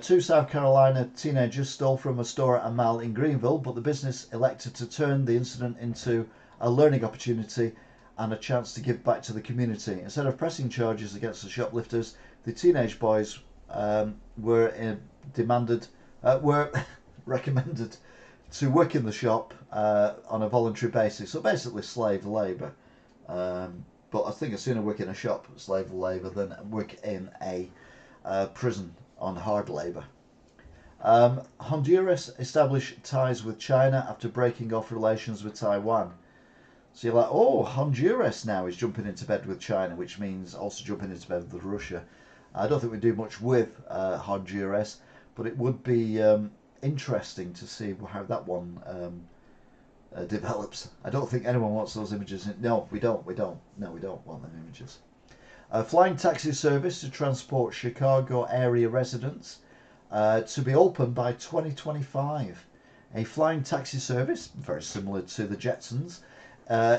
Two South Carolina teenagers stole from a store at a mall in Greenville, but the business elected to turn the incident into a learning opportunity and a chance to give back to the community. Instead of pressing charges against the shoplifters, the teenage boys were recommended to work in the shop on a voluntary basis. So basically slave labour. But I think I'd sooner work in a shop, slave labour, than work in a prison on hard labour. Honduras established ties with China after breaking off relations with Taiwan. So you're like, oh, Honduras now is jumping into bed with China, which means also jumping into bed with Russia. I don't think we do much with Honduras, but it would be interesting to see how that one develops. I don't think anyone wants those images. No, we don't. No, we don't want them images. Flying taxi service to transport Chicago area residents to be open by 2025. A flying taxi service, very similar to the Jetsons,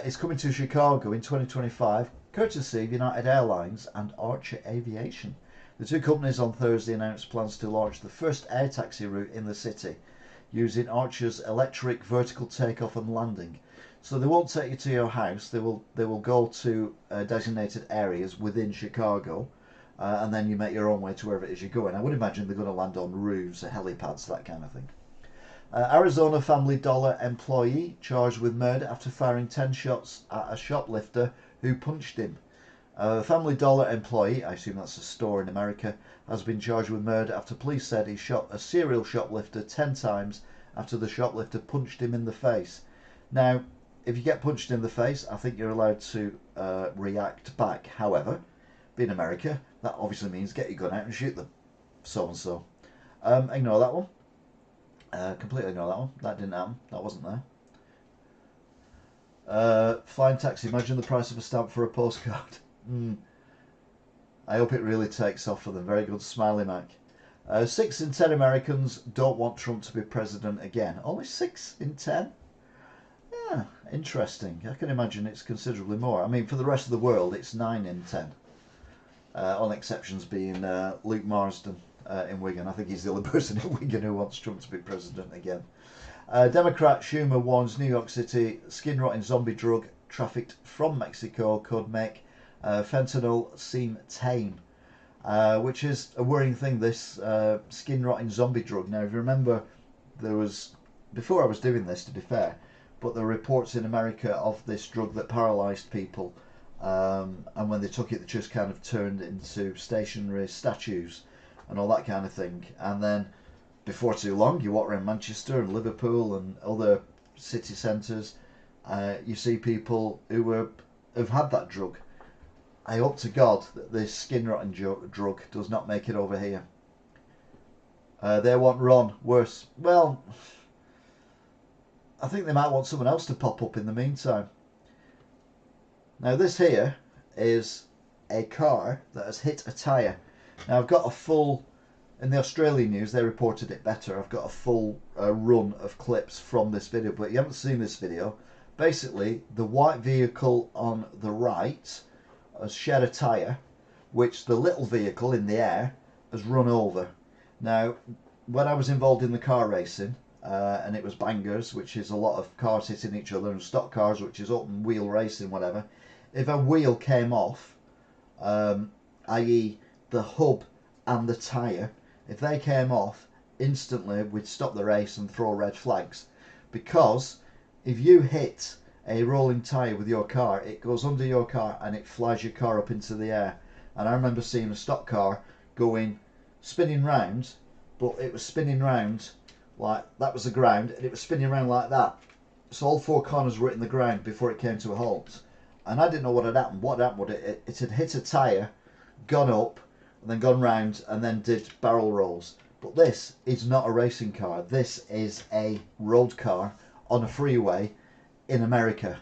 is coming to Chicago in 2025, courtesy of United Airlines and Archer Aviation. The two companies on Thursday announced plans to launch the first air taxi route in the city, using Archer's electric vertical takeoff and landing. So they won't take you to your house. They will go to designated areas within Chicago, and then you make your own way to wherever it is you're going. I would imagine they're going to land on roofs or helipads, that kind of thing. Arizona Family Dollar employee charged with murder after firing 10 shots at a shoplifter who punched him. Family Dollar employee, I assume that's a store in America, has been charged with murder after police said he shot a serial shoplifter 10 times after the shoplifter punched him in the face. Now, if you get punched in the face, I think you're allowed to react back. However, being America, that obviously means get your gun out and shoot them. So and so. Ignore that one. Completely ignore that one. That didn't happen. That wasn't there. Flying taxi. Imagine the price of a stamp for a postcard. I hope it really takes off for them. Very good, Smiley Mac. 6 in 10 Americans don't want Trump to be president again. Only 6 in 10? Yeah, interesting. I can imagine it's considerably more. I mean, for the rest of the world, it's 9 in 10. On exceptions being Luke Marsden in Wigan. I think he's the only person in Wigan who wants Trump to be president again. Democrat Schumer warns New York City skin-rotting zombie drug trafficked from Mexico could make fentanyl seem tame, which is a worrying thing, this skin-rotting zombie drug. Now, if you remember, there was, before I was doing this, to be fair, but there were reports in America of this drug that paralysed people, and when they took it, they just kind of turned into stationary statues and all that kind of thing. And then, before too long, you walk around Manchester and Liverpool and other city centres, you see people who have had that drug. I hope to God that this skin-rotting drug does not make it over here. They want Ron worse. Well, I think they might want someone else to pop up in the meantime. Now this here is a car that has hit a tyre. Now I've got a full, in the Australian news they reported it better, I've got a full run of clips from this video, but you haven't seen this video. Basically, the white vehicle on the right has shed a tyre, which the little vehicle in the air has run over. Now, when I was involved in the car racing, and it was bangers, which is a lot of cars hitting each other, and stock cars, which is open wheel racing, whatever, if a wheel came off, i.e. the hub and the tyre, if they came off, instantly we'd stop the race and throw red flags, because if you hit a rolling tyre with your car, it goes under your car and it flies your car up into the air. And I remember seeing a stock car spinning round, but it was spinning round like that was the ground, and it was spinning around like that. So all 4 corners were in the ground before it came to a halt. And I didn't know what had happened. What happened was it had hit a tyre, gone up, and then gone round, and then did barrel rolls. But this is not a racing car. This is a road car on a freeway in America.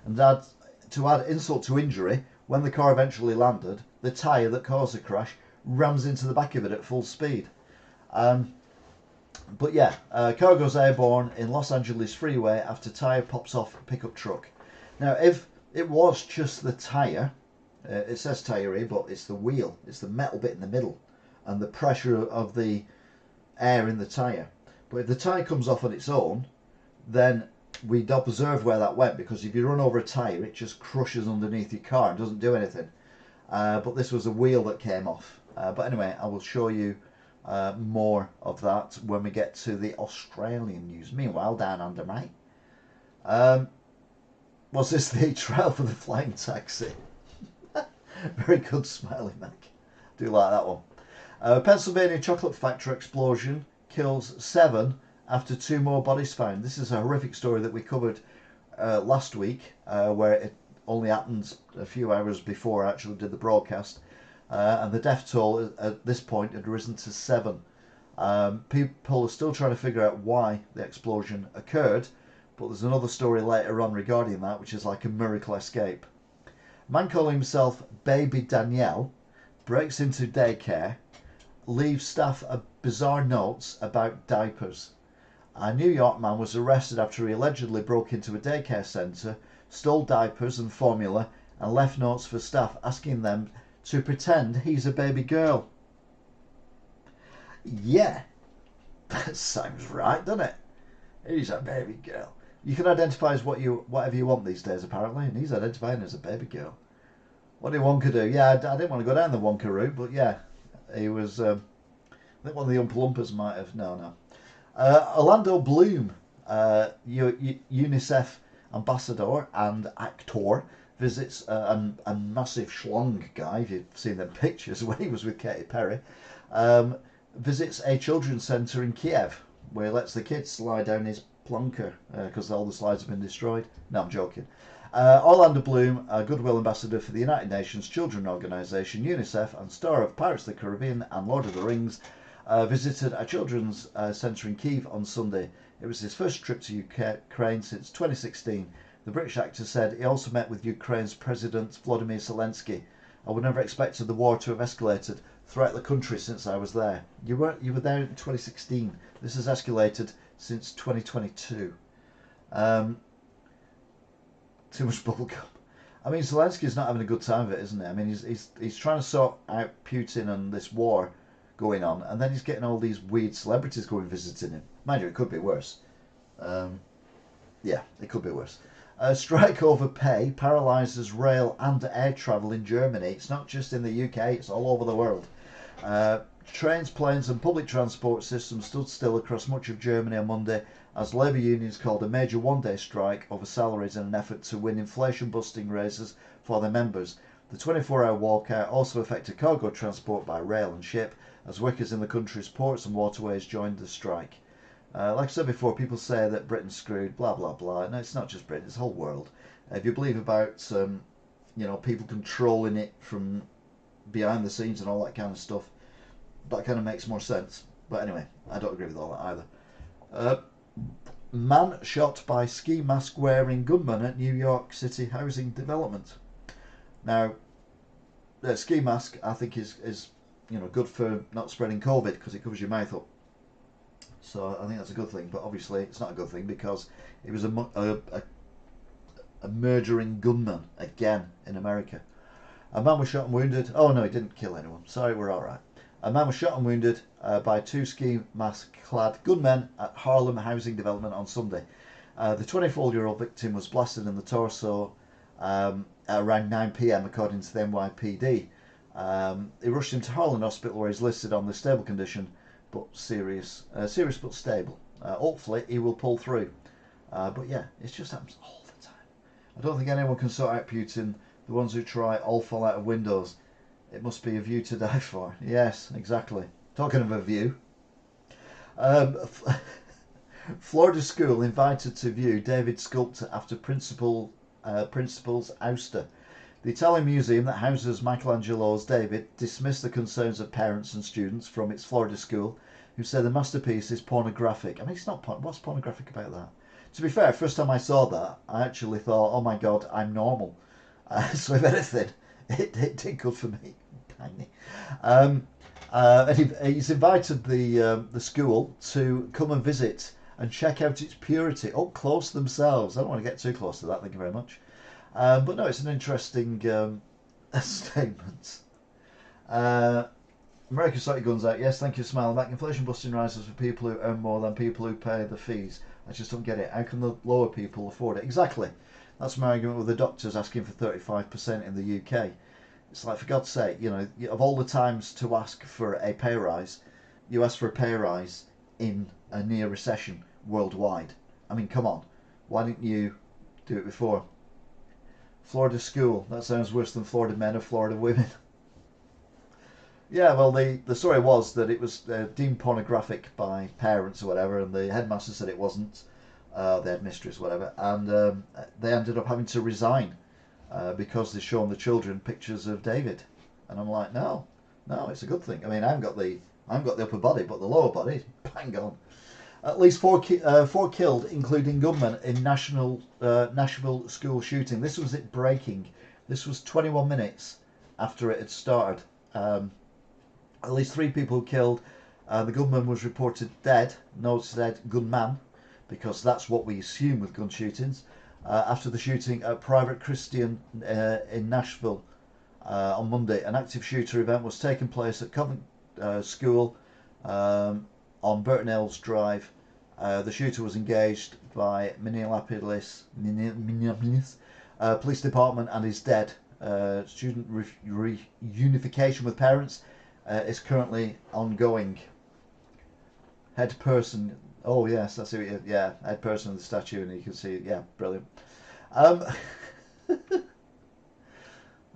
And to add insult to injury, when the car eventually landed, the tyre that caused the crash rams into the back of it at full speed. But yeah, car goes airborne in Los Angeles freeway after tyre pops off pickup truck. Now, if it was just the tyre, it says tyre here, but it's the wheel, it's the metal bit in the middle, and the pressure of the air in the tyre. But if the tyre comes off on its own, then we'd observe where that went, because if you run over a tyre, it just crushes underneath your car and doesn't do anything. But this was a wheel that came off. But anyway, I will show you more of that when we get to the Australian news. Meanwhile, down under, mate. Was this the trial for the flying taxi? Very good, Smiley Mac. Do like that one. Pennsylvania chocolate factory explosion kills 7 after 2 more bodies found. This is a horrific story that we covered last week, where it only happened a few hours before I actually did the broadcast. And the death toll at this point had risen to 7. People are still trying to figure out why the explosion occurred, but there's another story later on regarding that, which is like a miracle escape. A man calling himself Baby Danielle breaks into daycare, leaves staff bizarre notes about diapers. A New York man was arrested after he allegedly broke into a daycare centre, stole diapers and formula, and left notes for staff asking them to pretend he's a baby girl. Yeah, that sounds right, doesn't it? He's a baby girl. You can identify as whatever you want these days, apparently, and he's identifying as a baby girl. What did Wonka do? Yeah, I didn't want to go down the Wonka route, but yeah, he was. I think one of the Oompa Loompas might have. No. Orlando Bloom, UNICEF ambassador and actor, visits a massive schlong guy. If you've seen them pictures when he was with Katy Perry, visits a children's centre in Kiev where he lets the kids slide down his plunker because all the slides have been destroyed. No, I'm joking. Orlando Bloom, a Goodwill Ambassador for the United Nations Children Organisation, UNICEF, and star of Pirates of the Caribbean and Lord of the Rings, visited a children's centre in Kiev on Sunday. It was his first trip to Ukraine since 2016. The British actor said he also met with Ukraine's President Volodymyr Zelensky. I would never expected the war to have escalated throughout the country since I was there. You were there in 2016. This has escalated since 2022. Too much bubblegum. I mean, Zelensky's not having a good time of it, isn't he? I mean, he's trying to sort out Putin and this war going on, and then he's getting all these weird celebrities going visiting him. Mind you, it could be worse. Yeah, it could be worse. Strike over pay paralyses rail and air travel in Germany. It's not just in the UK, it's all over the world. Trains, planes and public transport systems stood still across much of Germany on Monday as labour unions called a major one-day strike over salaries in an effort to win inflation-busting raises for their members. The 24-hour walkout also affected cargo transport by rail and ship as workers in the country's ports and waterways joined the strike. Like I said before, people say that Britain's screwed, blah blah blah. No, it's not just Britain; it's the whole world. If you believe about people controlling it from behind the scenes and all that kind of stuff, that kind of makes more sense. But anyway, I don't agree with all that either. Man shot by ski mask wearing gunman at New York City housing development. Now, the ski mask I think is good for not spreading COVID because it covers your mouth up. So I think that's a good thing, but obviously it's not a good thing because it was a murdering gunman again in America. A man was shot and wounded. Oh no, he didn't kill anyone. Sorry, we're all right. A man was shot and wounded by two ski mask-clad gunmen at Harlem housing development on Sunday. The 24-year-old victim was blasted in the torso at around 9 p.m. according to the NYPD. They rushed him to Harlem Hospital where he's listed on the stable condition, but serious but stable. Hopefully he will pull through. But yeah, it just happens all the time. I don't think anyone can sort out Putin. The ones who try all fall out of windows. It must be a view to die for. Yes, exactly. Talking of a view. Florida school invited to view David sculptor after principal's ouster. The Italian museum that houses Michelangelo's David dismissed the concerns of parents and students from its Florida school, who say the masterpiece is pornographic. I mean, it's not. What's pornographic about that? To be fair, first time I saw that, I actually thought, "Oh my God, I'm normal." So if anything, it did good for me. Tiny. And he's invited the school to come and visit and check out its purity up close themselves. I don't want to get too close to that. Thank you very much. But no, it's an interesting statement. America sort your guns out. Yes, thank you, smiling back. Inflation busting rises for people who earn more than people who pay the fees. I just don't get it. How can the lower people afford it? Exactly. That's my argument with the doctors asking for 35% in the UK. It's like, for God's sake, of all the times to ask for a pay rise, you ask for a pay rise in a near recession worldwide. I mean, come on. Why didn't you do it before? Florida school. That sounds worse than Florida men or Florida women. Yeah, well, the story was that it was deemed pornographic by parents or whatever, and the headmaster said it wasn't, the headmistress, whatever, and they ended up having to resign because they'd shown the children pictures of David. And I'm like, no, it's a good thing. I mean, I haven't got the upper body, but the lower body, bang on. At least four killed, including gunmen, in Nashville school shooting. This was it breaking. This was 21 minutes after it had started. At least 3 people killed. The gunman was reported dead. No, said gunman. because that's what we assume with gun shootings. After the shooting at Private Christian in Nashville on Monday, an active shooter event was taking place at Covent School on Burton Hills Drive. The shooter was engaged by Minneapolis Police Department and is dead. Student reunification with parents is currently ongoing. Head person, oh yes, that's it. Yeah, head person of the statue, and you can see it. Yeah, brilliant.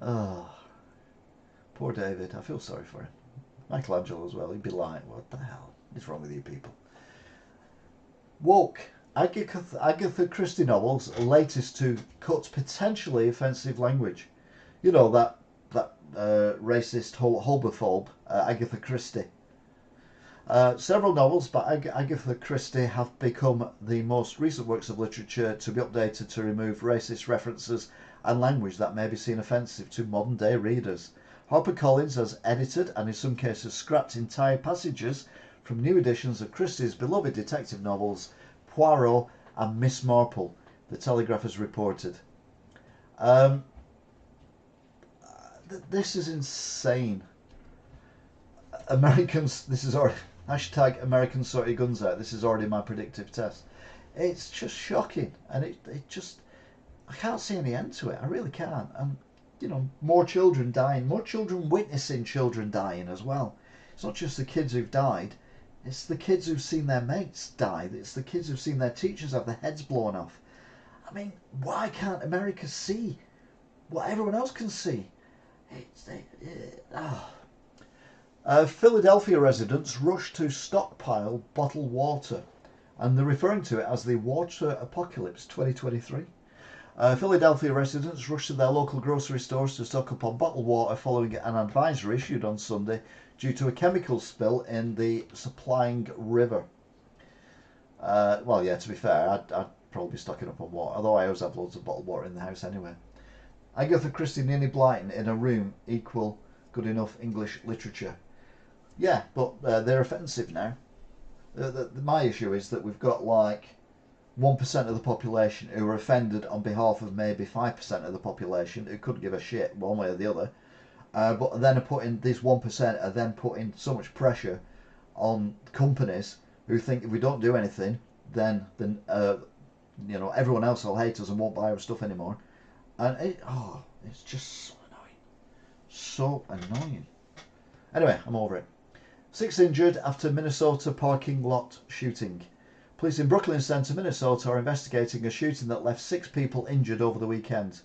Oh, poor David. I feel sorry for him. Michelangelo as well. He'd be like, "What the hell is wrong with you people?" Woke. Agatha Christie novels latest to cut potentially offensive language. You know that racist homophobe Agatha Christie. Several novels by Agatha Christie have become the most recent works of literature to be updated to remove racist references and language that may be seen offensive to modern day readers. HarperCollins has edited and in some cases scrapped entire passages from new editions of Christie's beloved detective novels Poirot and Miss Marple, the Telegraph has reported. This is insane. Americans, this is already hashtag Americans sort your guns out. This is already my predictive test. It's just shocking, and it just, I can't see any end to it. I really can't. And you know, more children dying, more children witnessing children dying as well. It's not just the kids who've died. It's the kids who've seen their mates die. It's the kids who've seen their teachers have their heads blown off. I mean, why can't America see what everyone else can see? Philadelphia residents rush to stockpile bottled water, and they're referring to it as the Water Apocalypse 2023. Philadelphia residents rushed to their local grocery stores to stock up on bottled water following an advisory issued on Sunday due to a chemical spill in the supplying river. Well, yeah, to be fair, I'd probably be stocking up on water, although I always have loads of bottled water in the house anyway. Agatha Christie and Enid Blyton in a room equal good enough English literature. Yeah, but they're offensive now. My issue is that we've got like 1% of the population who are offended on behalf of maybe 5% of the population who couldn't give a shit one way or the other. But then this 1% are then putting so much pressure on companies who think if we don't do anything, then you know, everyone else will hate us and won't buy our stuff anymore. And it's just so annoying. So annoying. Anyway, I'm over it. 6 injured after Minnesota parking lot shooting. Police in Brooklyn Center, Minnesota are investigating a shooting that left 6 people injured over the weekend.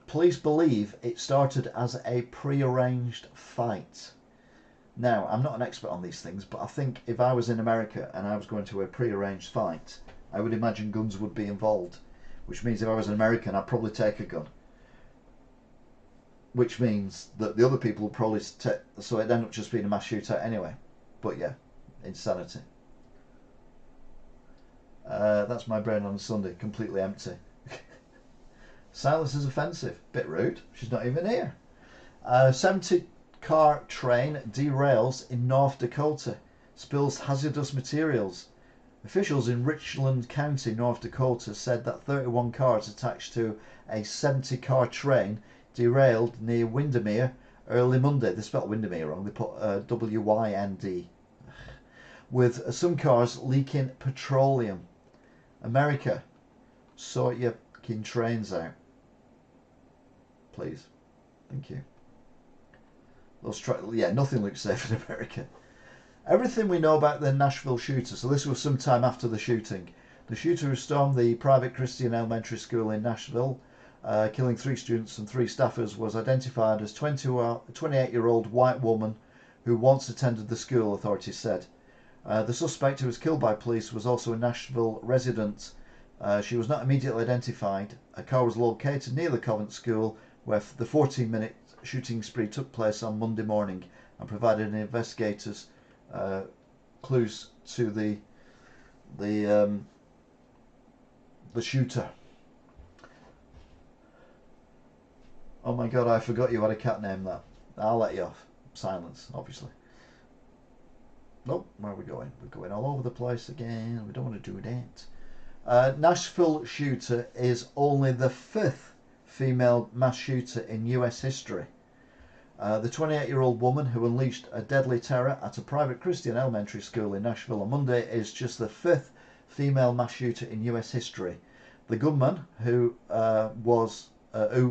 Police believe it started as a pre-arranged fight. Now, I'm not an expert on these things, but I think if I was in America and I was going to a pre-arranged fight, I would imagine guns would be involved. Which means if I was an American, I'd probably take a gun. Which means that the other people would probably take, so it'd end up just being a mass shootout anyway. But yeah, insanity. That's my brain on a Sunday, completely empty. Silence is offensive. Bit rude. She's not even here. 70-car train derails in North Dakota. Spills hazardous materials. Officials in Richland County, North Dakota said that 31 cars attached to a 70-car train derailed near Windermere early Monday. They spelled Windermere wrong. They put W-Y-N-D. With some cars leaking petroleum. America, sort your fucking trains out. Please. Thank you. Nothing looks safe in America. Everything we know about the Nashville shooter. So this was sometime after the shooting. The shooter who stormed the Private Christian Elementary School in Nashville, killing 3 students and 3 staffers, was identified as 28-year-old white woman who once attended the school, authorities said. The suspect, who was killed by police, was also a Nashville resident. She was not immediately identified. A car was located near the Covent School, where the 14-minute shooting spree took place on Monday morning, and provided investigators clues to the shooter. Oh my god, I forgot you had a cat named that. I'll let you off. Silence, obviously. Nope, where are we going? We're going all over the place again. We don't want to do that. Nashville shooter is only the 5th female mass shooter in US history. The 28-year-old woman who unleashed a deadly terror at a private Christian elementary school in Nashville on Monday is just the 5th female mass shooter in US history. The gunman, who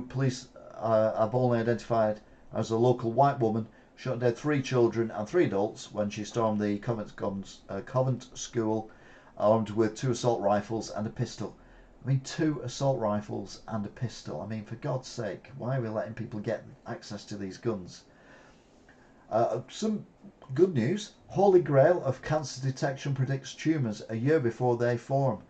police have only identified as a local white woman, shot dead 3 children and 3 adults when she stormed the Covent school armed with 2 assault rifles and a pistol. I mean, 2 assault rifles and a pistol. I mean, for God's sake, why are we letting people get access to these guns? Some good news. Holy Grail of cancer detection predicts tumours a year before they form.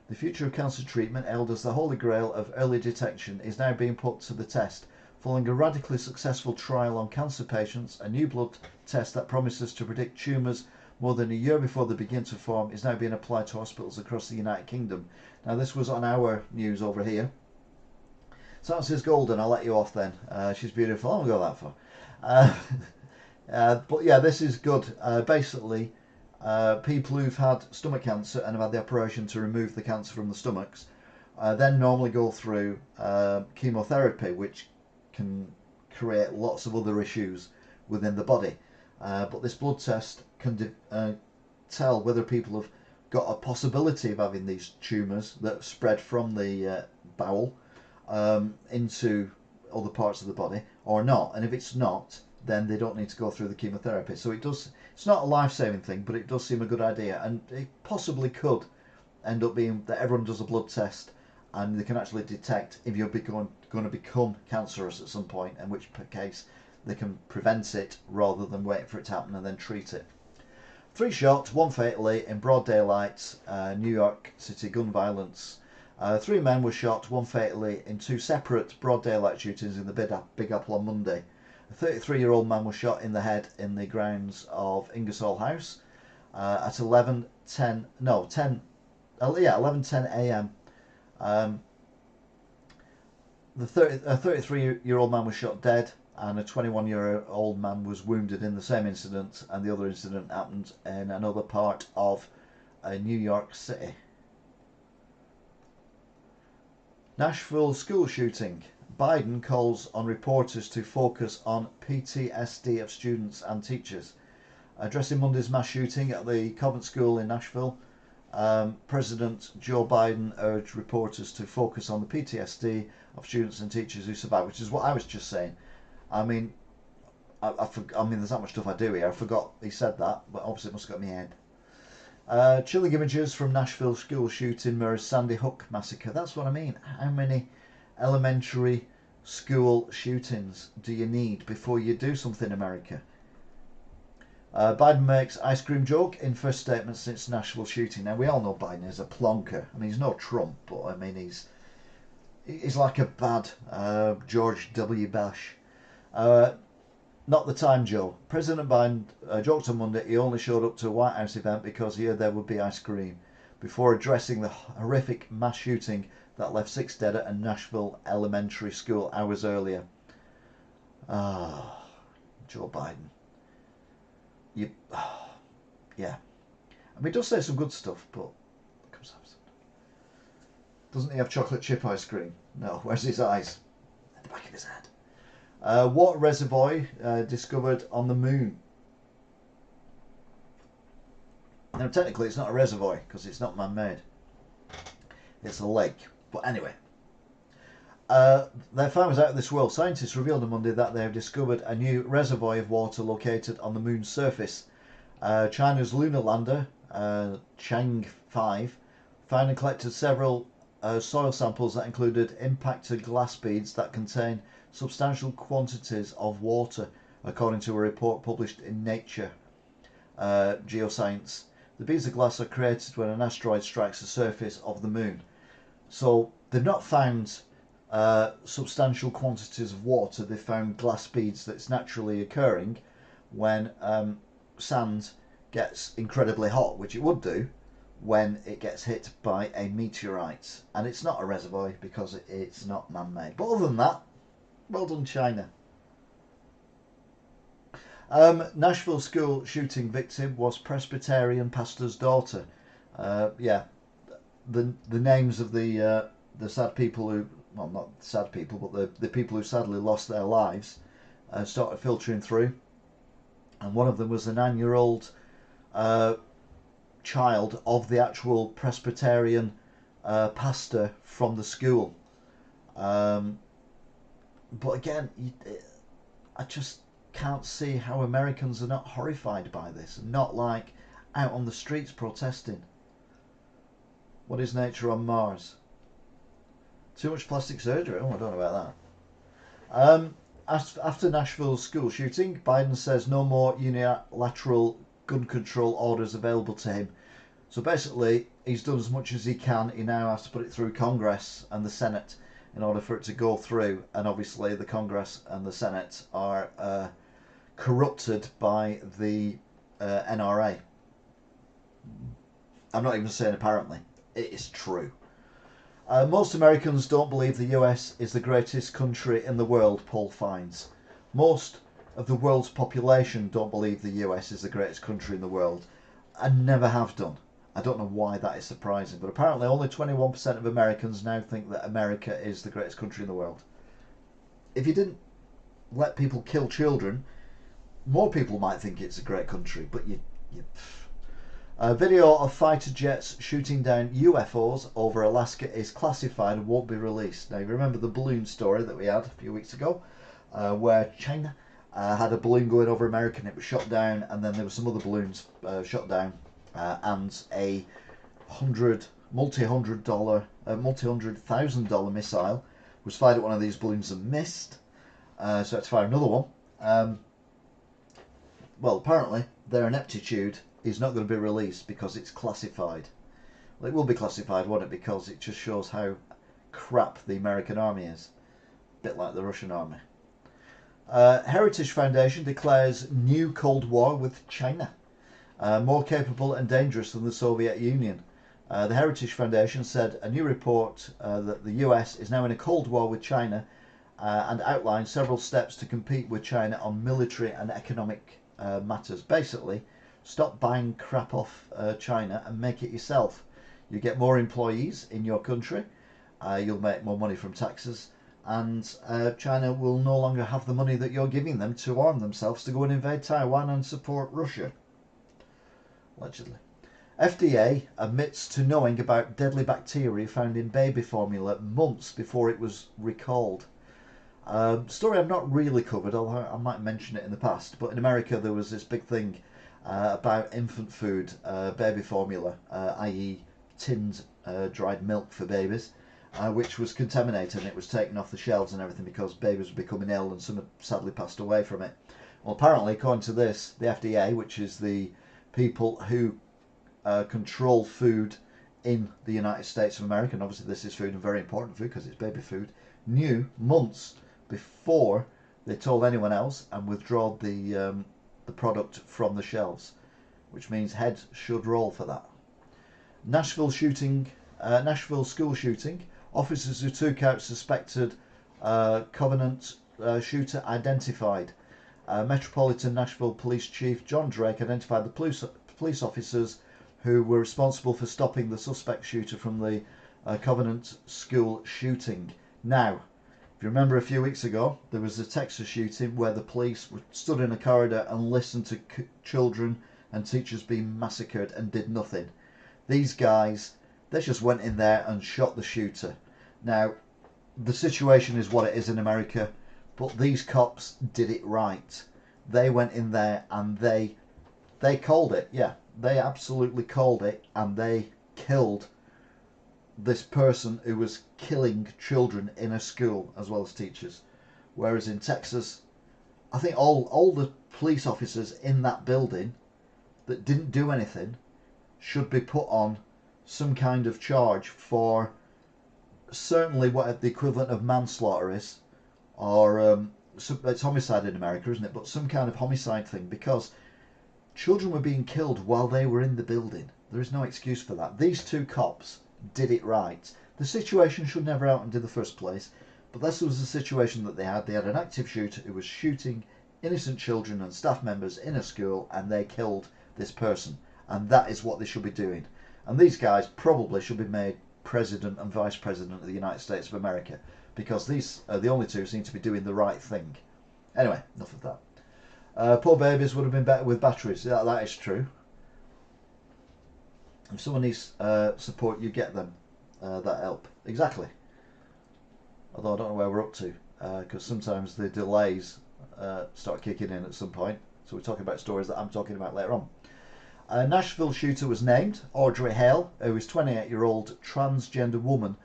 The future of cancer treatment, hailed as the Holy Grail of early detection, is now being put to the test. Following a radically successful trial on cancer patients, a new blood test that promises to predict tumours more than a year before they begin to form is now being applied to hospitals across the United Kingdom. Now, this was on our news over here. Sansa's golden, I'll let you off then. She's beautiful, I won't go that far. But yeah, this is good. Basically, people who've had stomach cancer and have had the operation to remove the cancer from the stomachs then normally go through chemotherapy, which can create lots of other issues within the body. But this blood test can tell whether people have got a possibility of having these tumours that spread from the bowel into other parts of the body or not. And if it's not, then they don't need to go through the chemotherapy. So it's not a life-saving thing, but it does seem a good idea. And it possibly could end up being that everyone does a blood test and they can actually detect if you're going to become cancerous at some point, in which case they can prevent it rather than wait for it to happen and then treat it. 3 shot, 1 fatally in broad daylight, New York City gun violence. 3 men were shot, 1 fatally in 2 separate broad daylight shootings in the Big Apple on Monday. A 33-year-old man was shot in the head in the grounds of Ingersoll House at 11:10 a.m. A 33-year-old man was shot dead, and a 21-year-old man was wounded in the same incident, and the other incident happened in another part of New York City. Nashville school shooting. Biden calls on reporters to focus on PTSD of students and teachers. Addressing Monday's mass shooting at the Covent School in Nashville, President Joe Biden urged reporters to focus on the PTSD of students and teachers who survived, which is what I was just saying. I mean, there's not much stuff I do here. I forgot he said that, but obviously it must have got in my head. Chilling images from Nashville school shooting mirrors Sandy Hook massacre. That's what I mean. How many elementary school shootings do you need before you do something, America? Biden makes ice cream joke in first statement since Nashville shooting. Now, we all know Biden is a plonker. I mean, he's no Trump, but I mean, he's like a bad George W. Bush. Not the time, Joe. President Biden joked on Monday he only showed up to a White House event because he heard there would be ice cream, before addressing the horrific mass shooting that left 6 dead at a Nashville elementary school hours earlier. Joe Biden. Yeah. I mean, he does say some good stuff, but it comes out. Doesn't he have chocolate chip ice cream? No. Where's his eyes? At the back of his head. Water reservoir discovered on the moon. Now, technically, it's not a reservoir because it's not man-made. It's a lake. But anyway, their findings out of this world. Scientists revealed on Monday that they have discovered a new reservoir of water located on the moon's surface. China's lunar lander, Chang'e 5, found and collected several soil samples that included impacted glass beads that contain substantial quantities of water, according to a report published in Nature Geoscience. The beads of glass are created when an asteroid strikes the surface of the moon. So they've not found substantial quantities of water. They've found glass beads that's naturally occurring when sand gets incredibly hot, which it would do when it gets hit by a meteorite. And it's not a reservoir because it's not man-made. But other than that, well done, China. Nashville school shooting victim was Presbyterian pastor's daughter. Yeah, the names of the sad people who, well, not sad people, but the people who sadly lost their lives started filtering through, and one of them was a 9-year-old child of the actual Presbyterian pastor from the school. But again, I just can't see how Americans are not horrified by this, not like out on the streets protesting. What is nature on Mars? Too much plastic surgery? Oh, I don't know about that. After Nashville's school shooting, Biden says no more unilateral gun control orders available to him. So basically, he's done as much as he can. He now has to put it through Congress and the Senate in order for it to go through. And obviously, the Congress and the Senate are corrupted by the NRA. I'm not even saying apparently. It is true. Most Americans don't believe the US is the greatest country in the world, poll finds. Most of the world's population don't believe the US is the greatest country in the world, and never have done. I don't know why that is surprising, but apparently only 21% of Americans now think that America is the greatest country in the world. If you didn't let people kill children, more people might think it's a great country, but you a video of fighter jets shooting down UFOs over Alaska is classified and won't be released. Now, you remember the balloon story that we had a few weeks ago, where China had a balloon going over America and it was shot down, and then there were some other balloons shot down, and a multi-hundred thousand dollar missile was fired at one of these balloons and missed, so I had to fire another one. Well, apparently their ineptitude is not going to be released because it's classified. Well, it will be classified, won't it? Because it just shows how crap the American army is. A bit like the Russian army. Heritage Foundation declares new Cold War with China. More capable and dangerous than the Soviet Union. The Heritage Foundation said a new report that the US is now in a Cold War with China and outlined several steps to compete with China on military and economic matters. Basically, stop buying crap off China and make it yourself. You get more employees in your country, you'll make more money from taxes, and China will no longer have the money that you're giving them to arm themselves to go and invade Taiwan and support Russia. Allegedly. FDA admits to knowing about deadly bacteria found in baby formula months before it was recalled. Story I've not really covered, although I might mention it in the past, but in America there was this big thing about infant food, baby formula, i.e. tinned dried milk for babies, which was contaminated, and it was taken off the shelves and everything because babies were becoming ill and some had sadly passed away from it. Well, apparently, according to this, the FDA, which is the people who control food in the United States of America, and obviously this is food and very important food because it's baby food, knew months before they told anyone else and withdraw the product from the shelves, which means heads should roll for that. Nashville school shooting. Officers who took out suspected Covenant shooter identified. Metropolitan Nashville Police Chief John Drake identified the police officers who were responsible for stopping the suspect shooter from the Covenant school shooting. Now, if you remember a few weeks ago, there was a Texas shooting where the police stood in a corridor and listened to children and teachers being massacred and did nothing. These guys, they just went in there and shot the shooter. Now, the situation is what it is in America, but these cops did it right. They went in there and they called it. Yeah, they absolutely called it, and they killed this person who was killing children in a school as well as teachers. Whereas in Texas, I think all the police officers in that building that didn't do anything should be put on some kind of charge for certainly what the equivalent of manslaughter is, or it's homicide in America, isn't it? But some kind of homicide thing, because children were being killed while they were in the building. There is no excuse for that. These two cops did it right. The situation should never happened in the first place, but this was the situation that they had. They had an active shooter who was shooting innocent children and staff members in a school, and they killed this person, and that is what they should be doing. And these guys probably should be made President and Vice President of the United States of America, because these are the only two who seem to be doing the right thing. Anyway, enough of that. Poor babies would have been better with batteries. That is true. If someone needs support, you get them that help. Exactly. Although I don't know where we're up to, because sometimes the delays start kicking in at some point. So we're talking about stories that I'm talking about later on. A Nashville shooter was named, Audrey Hale, who is a 28-year-old transgender woman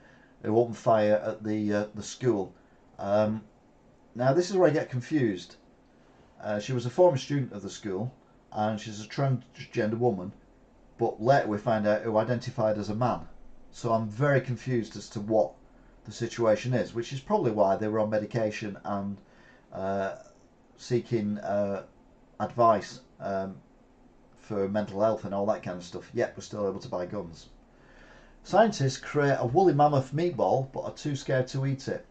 who opened fire at the school. Now this is where I get confused. She was a former student of the school, and she's a transgender woman, but later we find out who identified as a man. So I'm very confused as to what the situation is, which is probably why they were on medication and seeking advice for mental health and all that kind of stuff, yet we're still able to buy guns. Scientists create a woolly mammoth meatball but are too scared to eat it.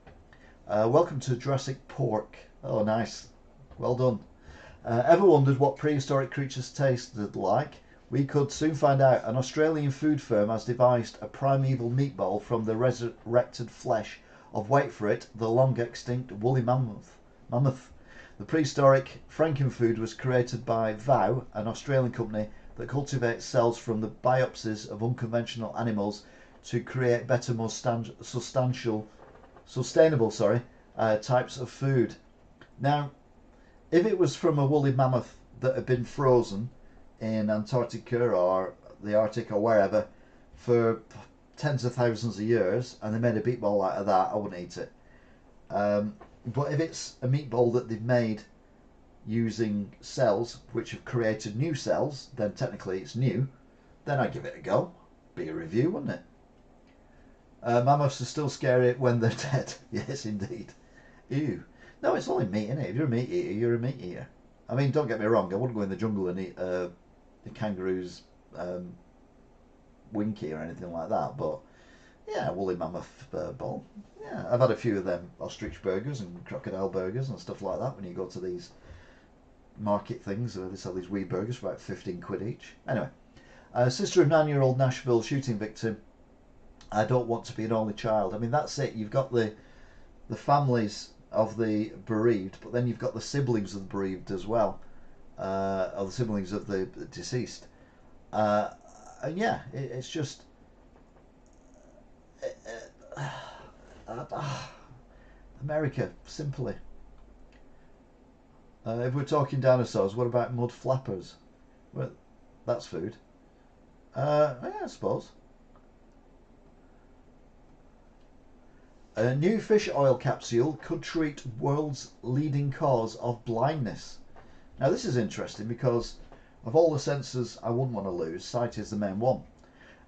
Welcome to Jurassic Pork. Oh, nice. Well done. Ever wondered what prehistoric creatures tasted like? We could soon find out. An Australian food firm has devised a primeval meatball from the resurrected flesh of, wait for it, the long extinct woolly mammoth. The prehistoric frankenfood was created by Vow, an Australian company that cultivates cells from the biopsies of unconventional animals to create better, more sustainable types of food. Now, if it was from a woolly mammoth that had been frozen in Antarctica or the Arctic or wherever for tens of thousands of years and they made a meatball out of that, I wouldn't eat it. But if it's a meatball that they've made using cells which have created new cells, then technically it's new, then I'd give it a go. Be a review, wouldn't it? Mammoths are still scary when they're dead. Yes, indeed. Ew. No, it's only meat, innit? If you're a meat eater, you're a meat eater. I mean, don't get me wrong, I wouldn't go in the jungle and eat the kangaroo's winky or anything like that, but yeah, woolly mammoth ball. Yeah, I've had a few of them ostrich burgers and crocodile burgers and stuff like that when you go to these market things where they sell these wee burgers for about 15 quid each. Anyway, sister of 9-year-old Nashville shooting victim. I don't want to be an only child. I mean, that's it. You've got the families of the bereaved, but then you've got the siblings of the bereaved as well, or the siblings of the deceased. And yeah, it's just America, simply. If we're talking dinosaurs, what about mud flappers? Well, that's food. Yeah, I suppose. A new fish oil capsule could treat world's leading cause of blindness. Now this is interesting because of all the senses I wouldn't want to lose, sight is the main one.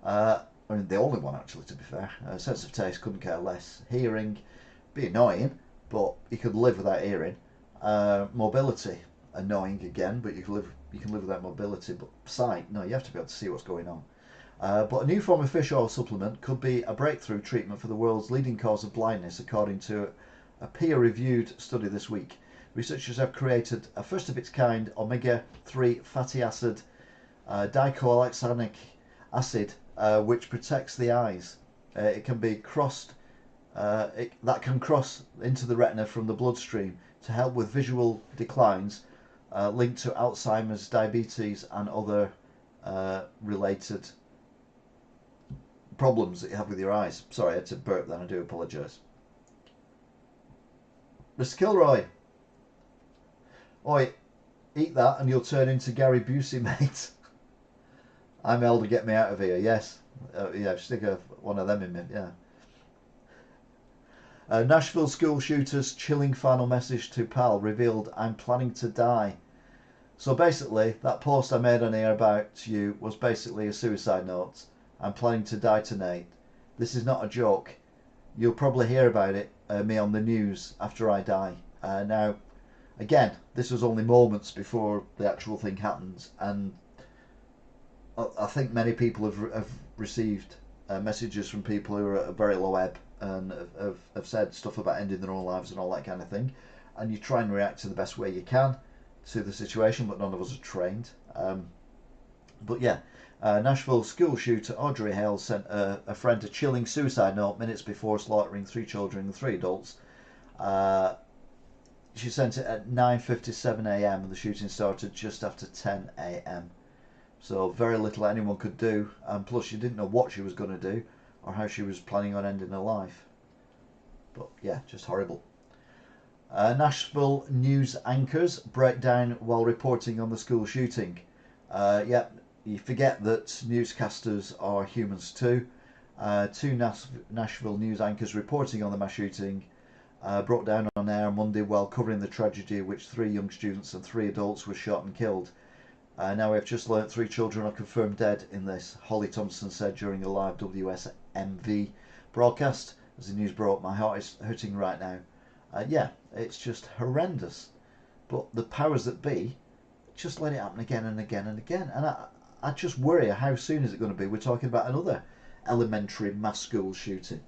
I mean, the only one actually, to be fair. Sense of taste, couldn't care less. Hearing, be annoying, but you could live without hearing. Mobility, annoying again, but you can live without mobility. But sight, no, you have to be able to see what's going on. But a new form of fish oil supplement could be a breakthrough treatment for the world's leading cause of blindness, according to a peer-reviewed study this week. Researchers have created a first-of-its-kind omega-3 fatty acid dicoxyanic acid, which protects the eyes. It can be crossed. That can cross into the retina from the bloodstream to help with visual declines linked to Alzheimer's, diabetes, and other related problems that you have with your eyes. Sorry, I had to burp then, I do apologise. Mr. Kilroy. Oi, eat that and you'll turn into Gary Busey, mate. I'm Elder, get me out of here, yes. Yeah, stick one of them in me, yeah. Nashville school shooter's chilling final message to pal revealed, I'm planning to die. So basically, that post I made on here about you was basically a suicide note. I'm planning to die tonight. This is not a joke. You'll probably hear about it, me on the news after I die. Now, again, this was only moments before the actual thing happens, and I think many people have received messages from people who are at a very low ebb and have said stuff about ending their own lives and all that kind of thing. and you try and react in the best way you can to the situation, but none of us are trained. But yeah, Nashville school shooter Audrey Hale sent a friend a chilling suicide note minutes before slaughtering 3 children and 3 adults. She sent it at 9:57 a.m. and the shooting started just after 10 a.m. So very little anyone could do, and plus she didn't know what she was going to do or how she was planning on ending her life. But yeah, just horrible. Nashville news anchors break down while reporting on the school shooting. Yeah, you forget that newscasters are humans too. 2 Nashville news anchors reporting on the mass shooting broke down on air Monday while covering the tragedy in which 3 young students and 3 adults were shot and killed. Now we have just learnt 3 children are confirmed dead in this, Holly Thompson said during a live WSMV broadcast. As the news broke, my heart is hurting right now. Yeah, it's just horrendous. But the powers that be just let it happen again and again and again. And I just worry, how soon is it going to be? We're talking about another elementary mass school shooting.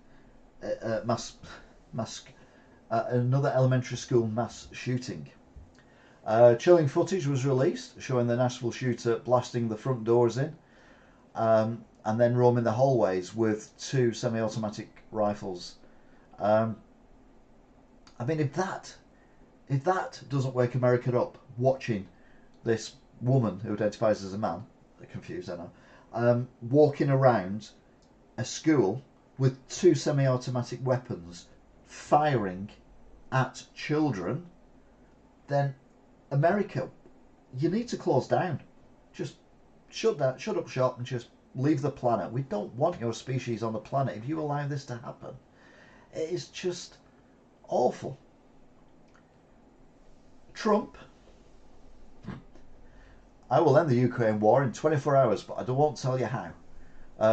Another elementary school mass shooting. Chilling footage was released showing the Nashville shooter blasting the front doors in and then roaming the hallways with 2 semi-automatic rifles. I mean, if that doesn't wake America up, watching this woman who identifies as a man, confused I know, walking around a school with 2 semi-automatic weapons firing at children, then America, you need to close down. Just shut up shop and just leave the planet. We don't want your species on the planet if you allow this to happen. It is just awful. Trump, I will end the Ukraine war in 24 hours, but I won't tell you how.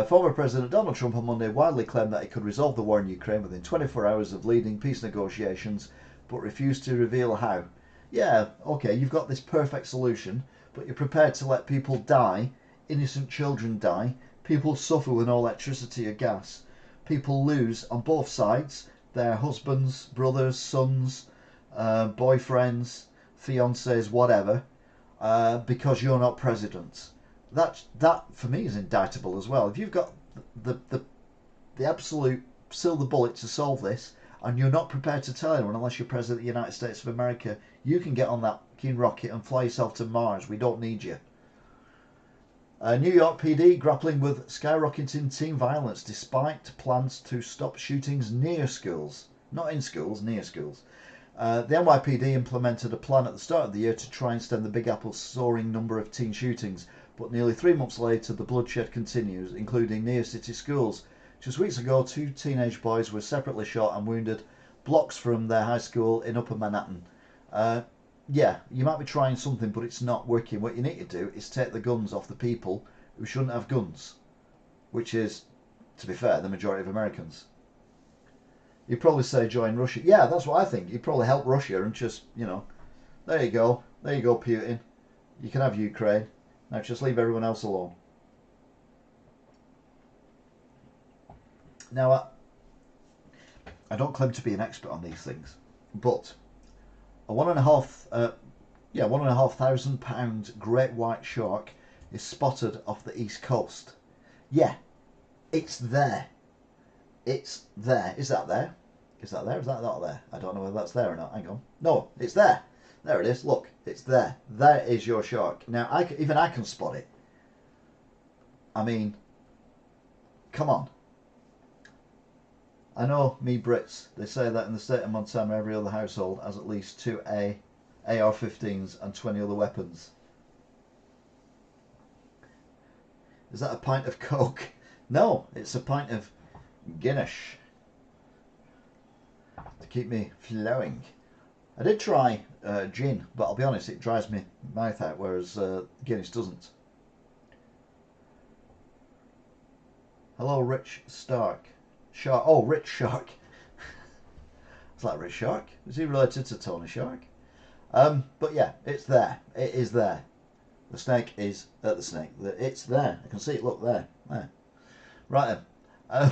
Former President Donald Trump on Monday widely claimed that he could resolve the war in Ukraine within 24 hours of leading peace negotiations, but refused to reveal how. Yeah, okay, you've got this perfect solution, but you're prepared to let people die, innocent children die, people suffer with no electricity or gas, people lose on both sides, their husbands, brothers, sons, boyfriends, fiancés, whatever, because you're not president. That for me is indictable as well. If you've got the absolute silver bullet to solve this, and you're not prepared to tell anyone unless you're president of the United States of America, you can get on that fucking rocket and fly yourself to Mars. We don't need you. New York PD grappling with skyrocketing teen violence despite plans to stop shootings near schools. Not in schools, near schools. The NYPD implemented a plan at the start of the year to try and stem the Big Apple's soaring number of teen shootings, but nearly 3 months later the bloodshed continues, including near city schools. Just weeks ago, 2 teenage boys were separately shot and wounded blocks from their high school in Upper Manhattan. Yeah, you might be trying something, but it's not working. What you need to do is take the guns off the people who shouldn't have guns, which is, to be fair, the majority of Americans. You'd probably say join Russia. Yeah, that's what I think. You'd probably help Russia and just, there you go, Putin. You can have Ukraine. Now just leave everyone else alone. Now, I don't claim to be an expert on these things, but a £1,500 great white shark is spotted off the east coast. Yeah, it's there. It's there. Is that there? Is that there? Is that not there? I don't know whether that's there or not. Hang on. No, it's there. There it is. Look, it's there. There is your shark. Now, even I can spot it. I mean, come on. I know me Brits, they say that in the state of Montana every other household has at least 2 AR-15s and 20 other weapons. Is that a pint of Coke? No, it's a pint of Guinness to keep me flowing. I did try gin, but I'll be honest, it dries my mouth out, whereas Guinness doesn't. Hello, Rich Stark. Shark. Oh, Rich Shark. It's like Rich Shark. Is he related to Tony Shark? But yeah, it's there. It is there. The snake is the snake. It's there. I can see it. Look there. There. Right then.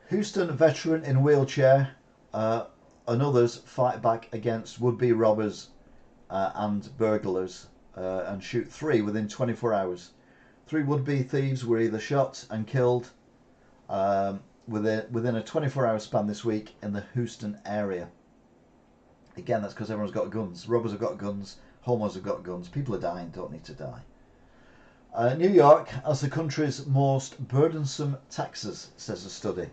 Houston veteran in wheelchair and others fight back against would-be robbers and burglars and shoot 3 within 24 hours. 3 would-be thieves were either shot and killed within a 24-hour span this week in the Houston area. Again, that's because everyone's got guns. Robbers have got guns. Homos have got guns. People are dying, don't need to die. New York has the country's most burdensome taxes, says a study.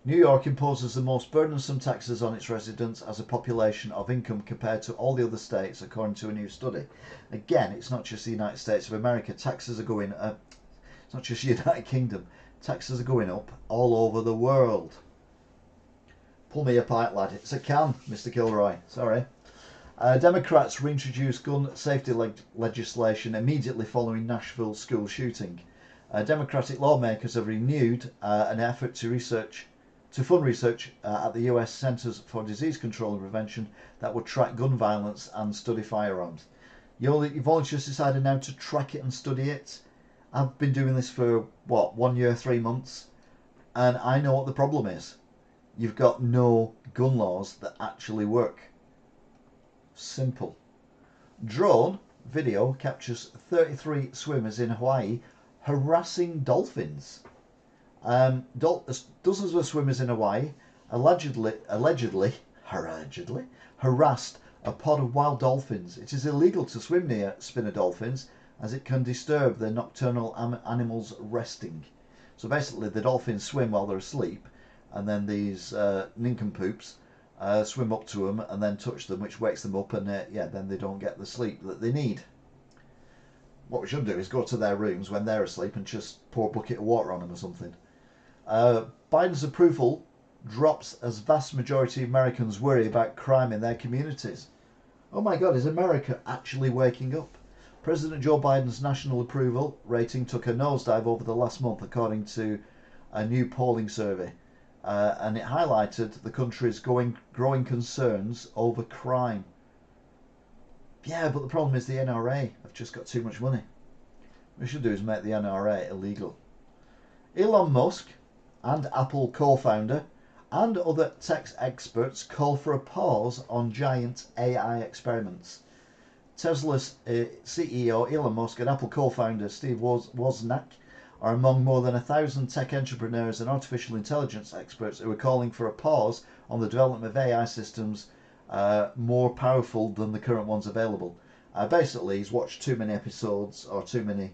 New York imposes the most burdensome taxes on its residents as a population of income compared to all the other states, according to a new study. Again, it's not just the United States of America. Taxes are going up. It's not just the United Kingdom. Taxes are going up all over the world. Pull me a pint, lad. It's a can, Mr. Kilroy. Sorry. Democrats reintroduce gun safety legislation immediately following Nashville school shooting. Democratic lawmakers have renewed an effort to fund research at the US Centers for Disease Control and Prevention that would track gun violence and study firearms. You've only just decided now to track it and study it. I've been doing this for, 1 year, 3 months, and I know what the problem is. You've got no gun laws that actually work. Simple. Drone video captures 33 swimmers in Hawaii harassing dolphins. Dozens of swimmers in Hawaii allegedly harassed a pod of wild dolphins. It is illegal to swim near spinner dolphins as it can disturb the nocturnal animals resting. So basically the dolphins swim while they're asleep, and then these nincompoops swim up to them and then touch them, which wakes them up, and then they don't get the sleep that they need. What we should do is go to their rooms when they're asleep and just pour a bucket of water on them or something. Biden's approval drops as vast majority of Americans worry about crime in their communities. Oh my God, is America actually waking up? President Joe Biden's national approval rating took a nosedive over the last month, according to a new polling survey. And it highlighted the country's growing concerns over crime. Yeah, but the problem is the NRA have just got too much money. What we should do is make the NRA illegal. Elon Musk and Apple co-founder and other tech experts call for a pause on giant AI experiments. Tesla's CEO Elon Musk and Apple co-founder Steve Wozniak are among more than 1,000 tech entrepreneurs and artificial intelligence experts who are calling for a pause on the development of AI systems more powerful than the current ones available. Basically, he's watched too many episodes,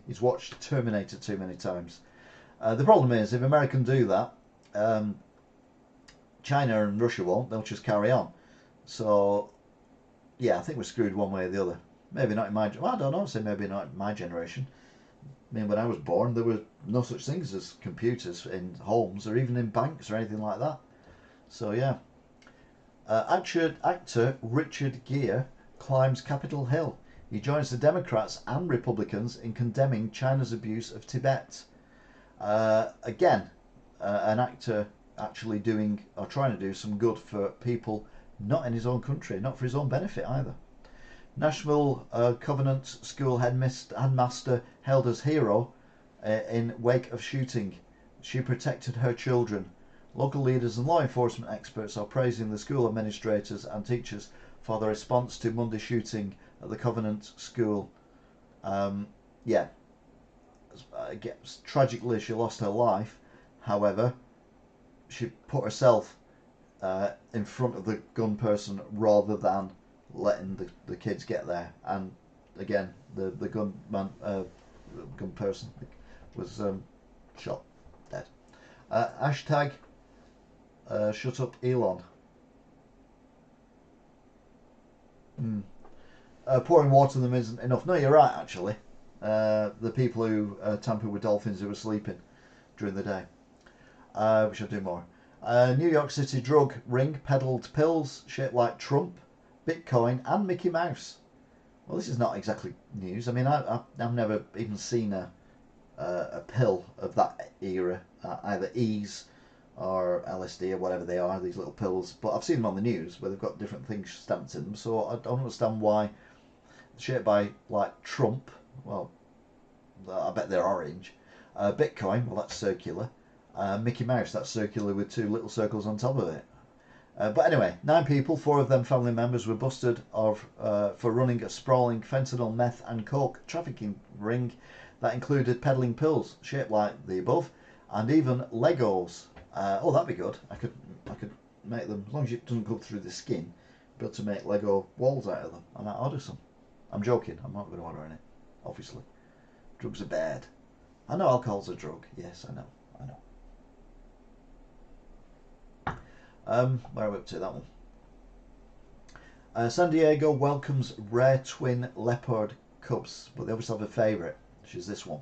he's watched Terminator too many times. The problem is, if America can do that, China and Russia won't. They'll just carry on. So, yeah, I think we're screwed one way or the other. Maybe not in I don't know, say maybe not in my generation. I mean, when I was born, there were no such things as computers in homes or even in banks or anything like that. So, yeah. Actor Richard Gere climbs Capitol Hill. He joins the Democrats and Republicans in condemning China's abuse of Tibet. Again, an actor actually doing or trying to do some good for people not in his own country, not for his own benefit either. Nashville Covenant School headmaster held as hero in wake of shooting. She protected her children. Local leaders and law enforcement experts are praising the school administrators and teachers for the response to Monday's shooting at the Covenant School. Tragically, she lost her life. However, she put herself in front of the gun person rather than letting the kids get there. And again, the gun person was shot dead. Hashtag shut up Elon. Pouring water on them isn't enough. No, you're right, actually. The people who tamper with dolphins who were sleeping during the day. We should do more. New York City drug ring peddled pills shaped like Trump, Bitcoin and Mickey Mouse. Well, this is not exactly news. I mean, I've never even seen a pill of that era, either Ease or LSD or whatever they are, these little pills. But I've seen them on the news where they've got different things stamped in them. So I don't understand why shaped by like Trump. Well, I bet they're orange. Bitcoin, well, that's circular. Mickey Mouse, that's circular with 2 little circles on top of it. But anyway, 9 people, 4 of them family members, were busted for running a sprawling fentanyl, meth and coke trafficking ring that included peddling pills shaped like the above and even Legos. Oh, that'd be good. I could make them, as long as it doesn't go through the skin, be able to make Lego walls out of them. I might order some. I'm joking. I'm not going to order any, obviously. Drugs are bad. I know alcohol's a drug. Yes, I know. Where are we up to that one? San Diego welcomes rare twin leopard cubs, but they obviously have a favourite, which is this one.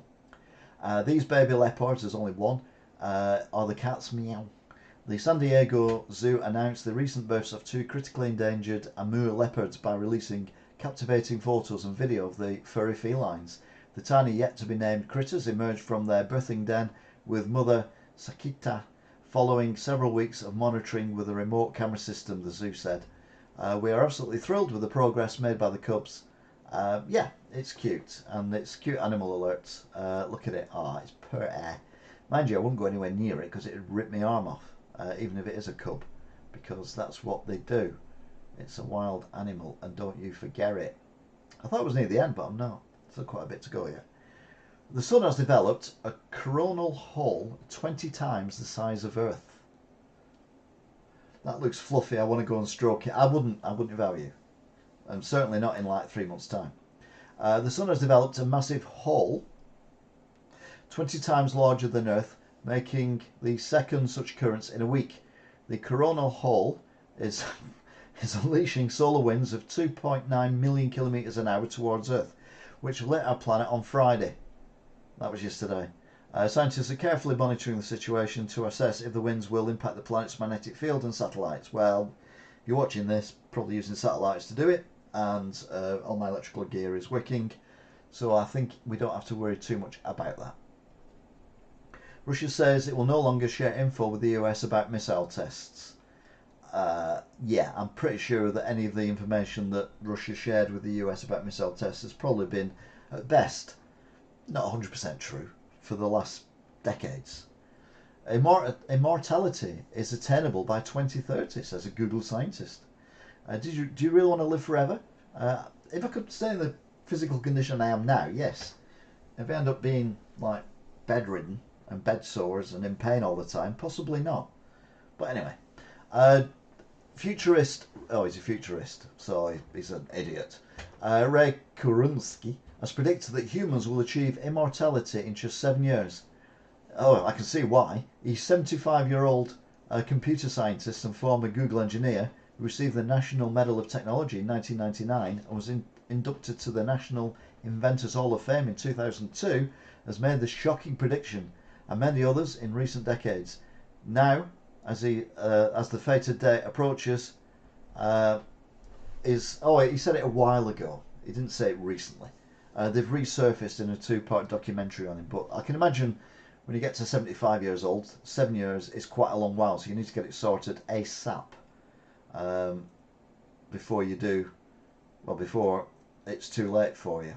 These baby leopards, there's only one, are the cats Meow. The San Diego Zoo announced the recent births of 2 critically endangered Amur leopards by releasing captivating photos and video of the furry felines. The tiny yet-to-be-named critters emerged from their birthing den with mother Sakita following several weeks of monitoring with a remote camera system, the zoo said. We are absolutely thrilled with the progress made by the cubs. Yeah, it's cute, and it's cute animal alerts. Look at it. It's purr. Mind you, I wouldn't go anywhere near it because it would rip my arm off, even if it is a cub, because that's what they do. It's a wild animal, and don't you forget it. I thought it was near the end, but I'm not. Still quite a bit to go yet. The sun has developed a coronal hole 20 times the size of Earth. That looks fluffy. I want to go and stroke it. I wouldn't if I were you. And certainly not in like 3 months' time. The sun has developed a massive hole 20 times larger than Earth, making the second such occurrence in a week. The coronal hole is unleashing solar winds of 2.9 million kilometres an hour towards Earth, which will hit our planet on Friday. That was yesterday. Scientists are carefully monitoring the situation to assess if the winds will impact the planet's magnetic field and satellites. Well, if you're watching this, probably using satellites to do it, and all my electrical gear is working, so I think we don't have to worry too much about that. Russia says it will no longer share info with the US about missile tests. Yeah, I'm pretty sure that any of the information that Russia shared with the US about missile tests has probably been, at best, not 100% true for the last decades. Immortality is attainable by 2030, says a Google scientist. Do you really want to live forever? If I could stay in the physical condition I am now, yes. If I end up being like bedridden and bed sores and in pain all the time, possibly not. But anyway, futurist. Oh, he's a futurist, so he's an idiot. Ray Kurumsky has predicted that humans will achieve immortality in just 7 years. Oh, I can see why. He's 75-year-old computer scientist and former Google engineer who received the National Medal of Technology in 1999 and was inducted to the National Inventors Hall of Fame in 2002, has made this shocking prediction, and many others in recent decades. Now, as the fated day approaches, he said it a while ago. He didn't say it recently. They've resurfaced in a 2-part documentary on him, but I can imagine when you get to 75 years old, 7 years is quite a long while, so you need to get it sorted ASAP before it's too late for you.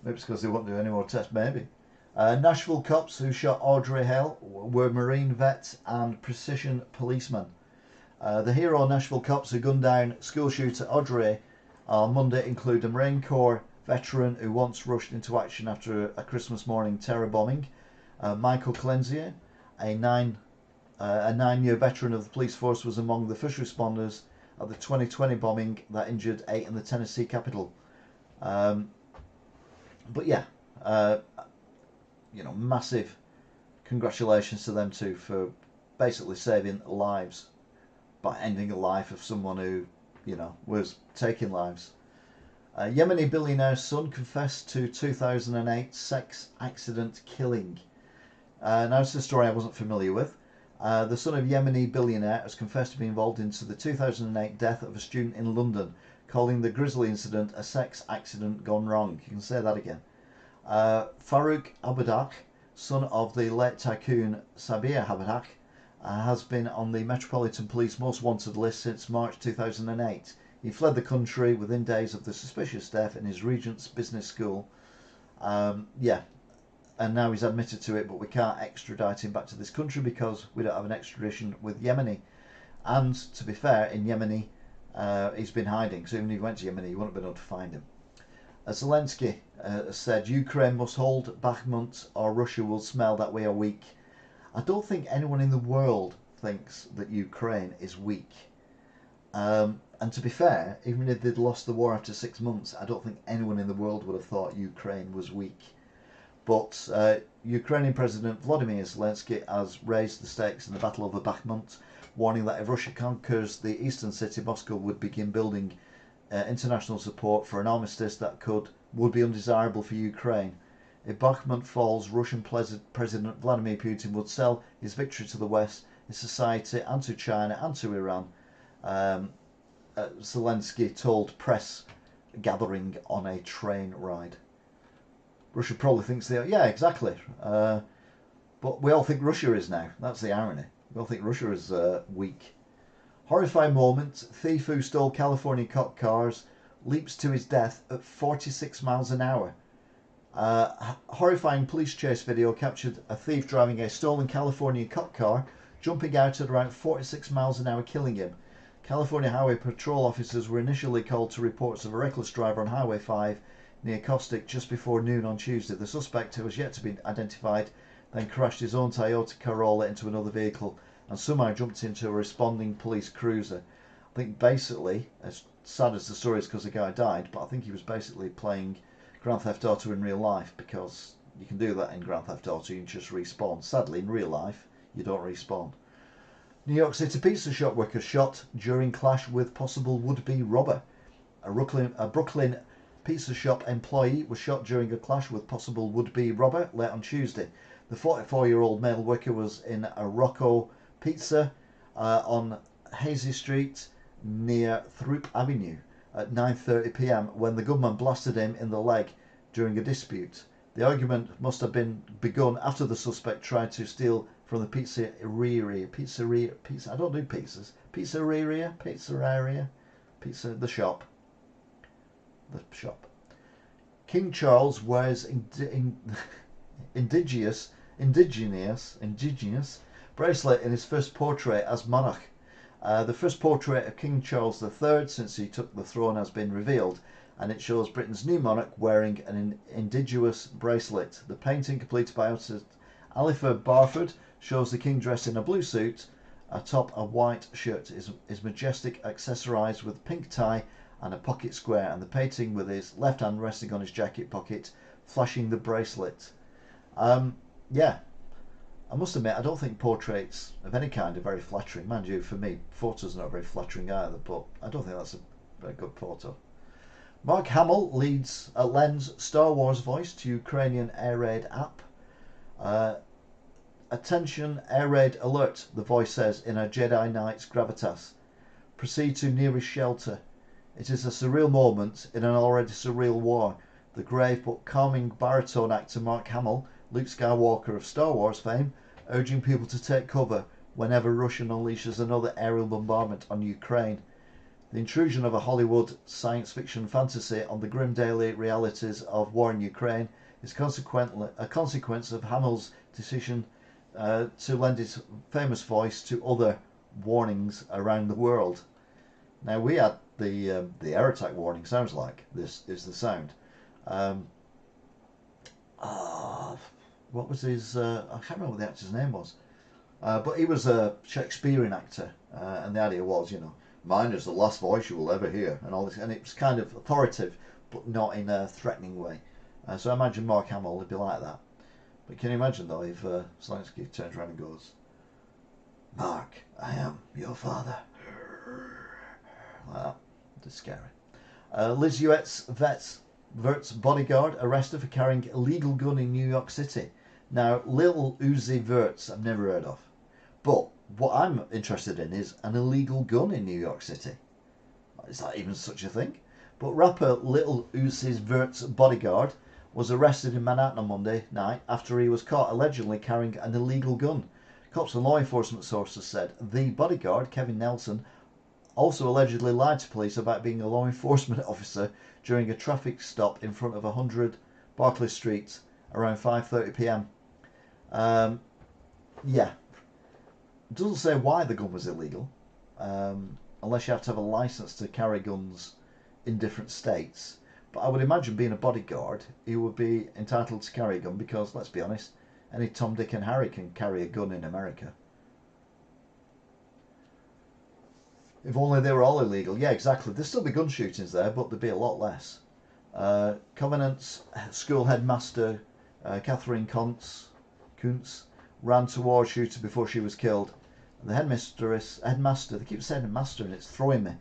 Maybe it's because they won't do any more tests, maybe. Nashville cops who shot Audrey Hale were Marine vet and precision policemen. The hero Nashville cops who gunned down school shooter Audrey on Monday include a Marine Corps veteran who once rushed into action after a Christmas morning terror bombing, Michael Clenzier, a 9-year veteran of the police force, was among the first responders at the 2020 bombing that injured 8 in the Tennessee capital. But yeah, massive congratulations to them two for basically saving lives by ending a life of someone who, was taking lives. Yemeni billionaire's son confessed to 2008 sex accident killing. Now it's a story I wasn't familiar with. The son of Yemeni billionaire has confessed to be involved into the 2008 death of a student in London, calling the grisly incident a sex accident gone wrong. You can say that again. Farouk Abadak, son of the late tycoon Sabir Abadak, has been on the Metropolitan Police Most Wanted list since March 2008. He fled the country within days of the suspicious death in his Regent's Business School. and now he's admitted to it, but we can't extradite him back to this country because we don't have an extradition with Yemeni. And to be fair, in Yemeni, he's been hiding, so even if he went to Yemeni, you wouldn't have been able to find him. Zelensky said Ukraine must hold Bakhmut or Russia will smell that we are weak. I don't think anyone in the world thinks that Ukraine is weak. And to be fair, even if they'd lost the war after 6 months, I don't think anyone in the world would have thought Ukraine was weak. But Ukrainian President Volodymyr Zelensky has raised the stakes in the Battle over Bakhmut, warning that if Russia conquers the eastern city, Moscow would begin building international support for an armistice that would be undesirable for Ukraine. If Bakhmut falls, Russian President Vladimir Putin would sell his victory to the West, his society, and to China and to Iran. Zelensky told press gathering on a train ride. Russia probably thinks they are. Yeah, exactly. But we all think Russia is now. That's the irony. We all think Russia is weak. Horrifying moment. Thief who stole California cop cars leaps to his death at 46 miles an hour. Horrifying police chase video captured a thief driving a stolen California cop car, jumping out at around 46 miles an hour, killing him. California Highway Patrol officers were initially called to reports of a reckless driver on Highway 5 near Caustic just before noon on Tuesday. The suspect, who was yet to be identified, then crashed his own Toyota Corolla into another vehicle and somehow jumped into a responding police cruiser. I think basically, as sad as the story is because the guy died, but I think he was basically playing Grand Theft Auto in real life, because you can do that in Grand Theft Auto, you can just respawn. Sadly, in real life, you don't respawn. New York City pizza shop worker shot during clash with possible would-be robber. A Brooklyn pizza shop employee was shot during a clash with possible would-be robber late on Tuesday. The 44-year-old male worker was in a Rocco Pizza on Hazy Street near Throop Avenue at 9:30 p.m. when the gunman blasted him in the leg during a dispute. The argument must have been begun after the suspect tried to steal from the pizzeria. I don't do pizzas. The shop. King Charles wears indigenous bracelet in his first portrait as monarch. The first portrait of King Charles III since he took the throne has been revealed, and it shows Britain's new monarch wearing an indigenous bracelet. The painting, completed by artist Alifa Barford, shows the king dressed in a blue suit atop a white shirt. His majestic accessorised with pink tie and a pocket square, and the painting with his left hand resting on his jacket pocket, flashing the bracelet. Yeah, I must admit, I don't think portraits of any kind are very flattering. Mind you, for me, photos are not very flattering either, but I don't think that's a very good photo. Mark Hamill lends Star Wars voice to Ukrainian air raid app. Attention, air raid alert, the voice says in a Jedi Knight's gravitas. Proceed to nearest shelter. It is a surreal moment in an already surreal war. The grave but calming baritone actor Mark Hamill, Luke Skywalker of Star Wars fame, urging people to take cover whenever Russia unleashes another aerial bombardment on Ukraine. The intrusion of a Hollywood science fiction fantasy on the grim daily realities of war in Ukraine is a consequence of Hamill's decision to lend his famous voice to other warnings around the world. Now, we had the air attack warning, sounds like. This is the sound. What was his... I can't remember what the actor's name was. But he was a Shakespearean actor. And the idea was, mine is the last voice you will ever hear. And all this, and it was kind of authoritative, but not in a threatening way. So I imagine Mark Hamill would be like that. But can you imagine, though, if Zelensky turns around and goes, Mark, I am your father. Like that. It's scary. Liz Vert's bodyguard arrested for carrying a legal gun in New York City. Now, Lil Uzi Vert's I've never heard of. But what I'm interested in is an illegal gun in New York City. Is that even such a thing? But rapper Lil Uzi Vert's bodyguard was arrested in Manhattan on Monday night after he was caught allegedly carrying an illegal gun. Cops and law enforcement sources said the bodyguard, Kevin Nelson, also allegedly lied to police about being a law enforcement officer during a traffic stop in front of 100 Barclay Street around 5:30 p.m. Yeah, it doesn't say why the gun was illegal, unless you have to have a license to carry guns in different states. But I would imagine, being a bodyguard, he would be entitled to carry a gun because, let's be honest, any Tom, Dick and Harry can carry a gun in America. If only they were all illegal. Yeah, exactly. There'd still be gun shootings there, but there'd be a lot less. Covenant's school headmaster, Catherine Kuntz, ran towards shooter before she was killed. The headmaster, they keep saying master and it's throwing me,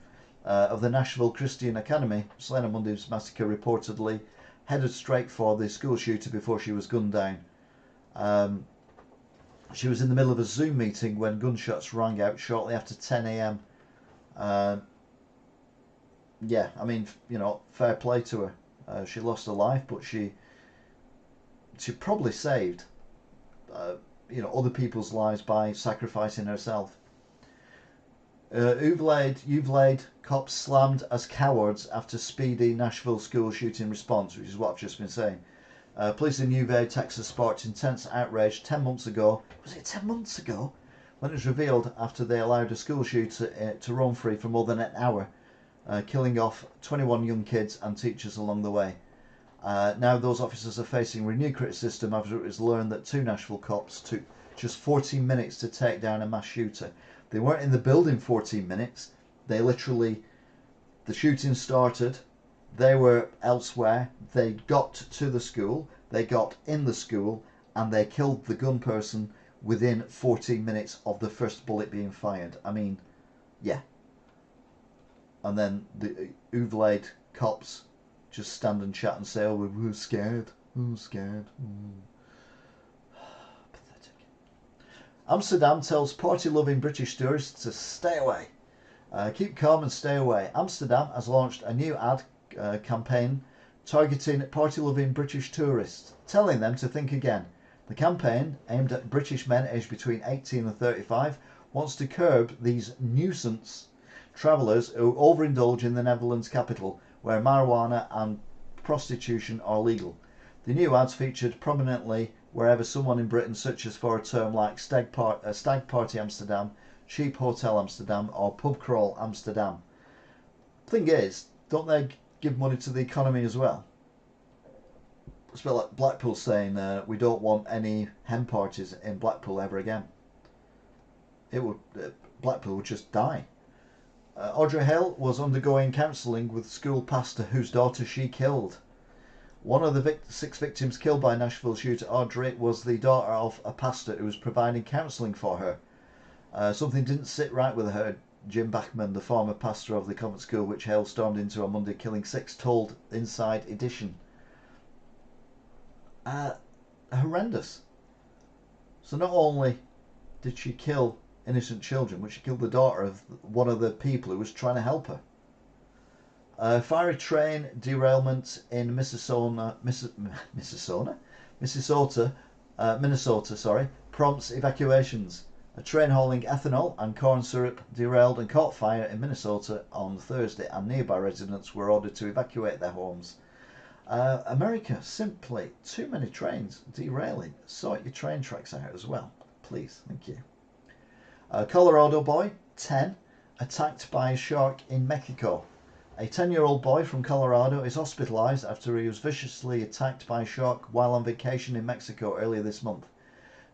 of the Nashville Christian Academy, slain on Monday's massacre, reportedly headed straight for the school shooter before she was gunned down. She was in the middle of a Zoom meeting when gunshots rang out shortly after 10 a.m. Yeah, I mean, fair play to her. She lost her life, but she probably saved, other people's lives by sacrificing herself. Uvalde cops slammed as cowards after speedy Nashville school shooting response, which is what I've just been saying. Police in Uvalde, Texas, sparked intense outrage 10 months ago. Was it 10 months ago? When it was revealed after they allowed a school shooter to roam free for more than an hour, killing off 21 young kids and teachers along the way. Now those officers are facing renewed criticism after it was learned that 2 Nashville cops took just 14 minutes to take down a mass shooter. They weren't in the building 14 minutes. The shooting started. They were elsewhere. They got to the school. They got in the school, and they killed the gun person within 14 minutes of the first bullet being fired. I mean, yeah. And then the Uvalde cops just stand and chat and say, "Oh, we're scared. Oh, scared." Pathetic. Amsterdam tells party-loving British tourists to stay away. Keep calm and stay away. Amsterdam has launched a new ad campaign targeting party-loving British tourists, telling them to think again. The campaign, aimed at British men aged between 18 and 35, wants to curb these nuisance travellers who overindulge in the Netherlands capital, where marijuana and prostitution are legal. The new ads featured prominently wherever someone in Britain searches for a term like stag party Amsterdam, cheap hotel Amsterdam, or pub crawl Amsterdam. Thing is, don't they give money to the economy as well? It's a bit like Blackpool saying we don't want any hen parties in Blackpool ever again. Blackpool would just die. Audrey Hale was undergoing counselling with school pastor whose daughter she killed. One of the 6 victims killed by Nashville shooter Audrey was the daughter of a pastor who was providing counselling for her. Something didn't sit right with her, Jim Bachman, the former pastor of the convent school which Hale stormed into on Monday, killing 6, told Inside Edition. Horrendous. So not only did she kill innocent children, but she killed the daughter of one of the people who was trying to help her. Fiery train derailment in Minnesota, prompts evacuations. A train hauling ethanol and corn syrup derailed and caught fire in Minnesota on Thursday, and nearby residents were ordered to evacuate their homes. America, simply too many trains derailing. Sort your train tracks out as well, please. Thank you. Colorado boy, 10, attacked by a shark in Mexico. A 10-year-old boy from Colorado is hospitalized after he was viciously attacked by a shark while on vacation in Mexico earlier this month.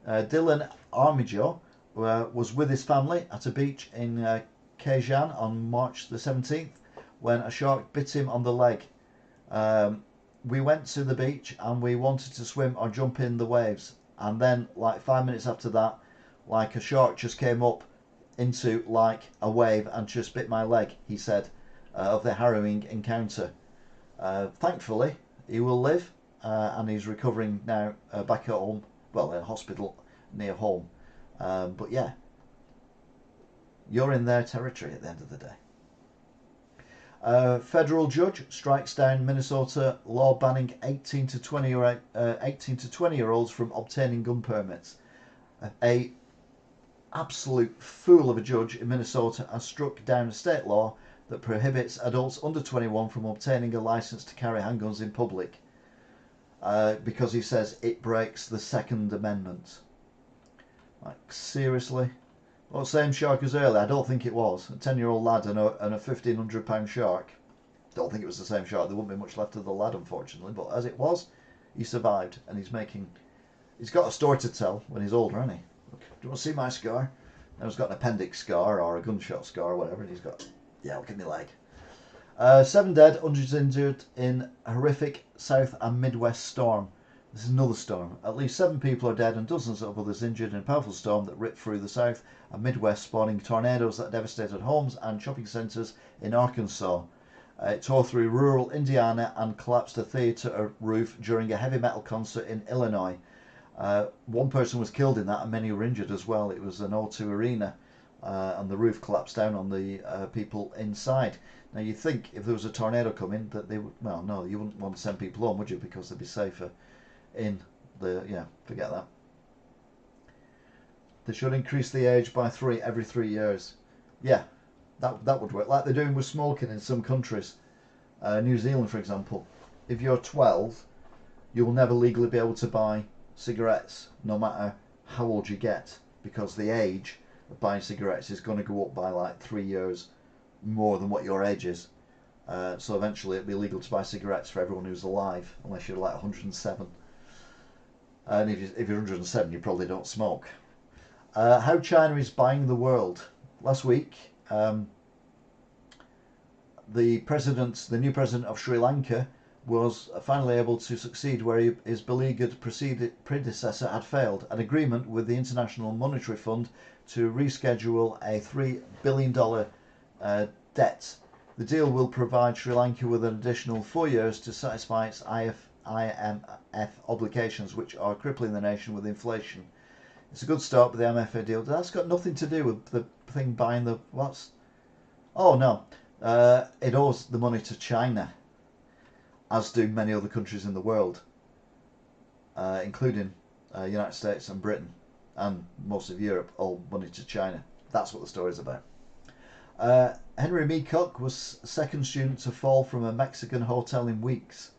Dylan Armijo was with his family at a beach in Cajun on March the 17th when a shark bit him on the leg. We went to the beach and we wanted to swim or jump in the waves, and then like 5 minutes after that, like a shark just came up into like a wave and just bit my leg, he said, of the harrowing encounter. Thankfully he will live, and he's recovering now back at home, well, in a hospital near home. But yeah, you're in their territory at the end of the day. Federal judge strikes down Minnesota law banning 18 to 20-year-olds from obtaining gun permits. A absolute fool of a judge in Minnesota has struck down a state law that prohibits adults under 21 from obtaining a license to carry handguns in public. because he says it breaks the Second Amendment. Like, seriously? Well, same shark as earlier? I don't think it was. A 10-year-old lad and a £1,500 shark. Don't think it was the same shark. There wouldn't be much left of the lad, unfortunately. But as it was, he survived, and he's got a story to tell when he's older, hasn't he? Look, do you want to see my scar? Now he's got an appendix scar or a gunshot scar or whatever, and he's got, yeah, look at my leg. 7 dead, hundreds injured in a horrific South and Midwest storm. This is another storm. At least 7 people are dead and dozens of others injured in a powerful storm that ripped through the South and Midwest, spawning tornadoes that devastated homes and shopping centres in Arkansas. It tore through rural Indiana and collapsed a theatre roof during a heavy metal concert in Illinois. 1 person was killed in that and many were injured as well. It was an O2 arena and the roof collapsed down on the people inside. Now you'd think if there was a tornado coming that they would, well no, you wouldn't want to send people home, would you, because they'd be safer in the, yeah, forget that. They should increase the age by 3 every 3 years. Yeah, that would work, like they're doing with smoking in some countries. New Zealand, for example. If you're 12, you will never legally be able to buy cigarettes, no matter how old you get, because the age of buying cigarettes is going to go up by like 3 years more than what your age is. So eventually it'll be legal to buy cigarettes for everyone who's alive, unless you're like 107. And if you're 107, you probably don't smoke. How China is buying the world. Last week, the new president of Sri Lanka was finally able to succeed where his beleaguered predecessor had failed. An agreement with the International Monetary Fund to reschedule a $3 billion debt. The deal will provide Sri Lanka with an additional 4 years to satisfy its IMF obligations, which are crippling the nation with inflation. It's a good start, but the IMF deal, that's got nothing to do with the thing buying the, what's, oh no, it owes the money to China, as do many other countries in the world, including United States and Britain, and most of Europe, owe money to China. That's what the story's about. Henry Meacock was second student to fall from a Mexican hotel in weeks.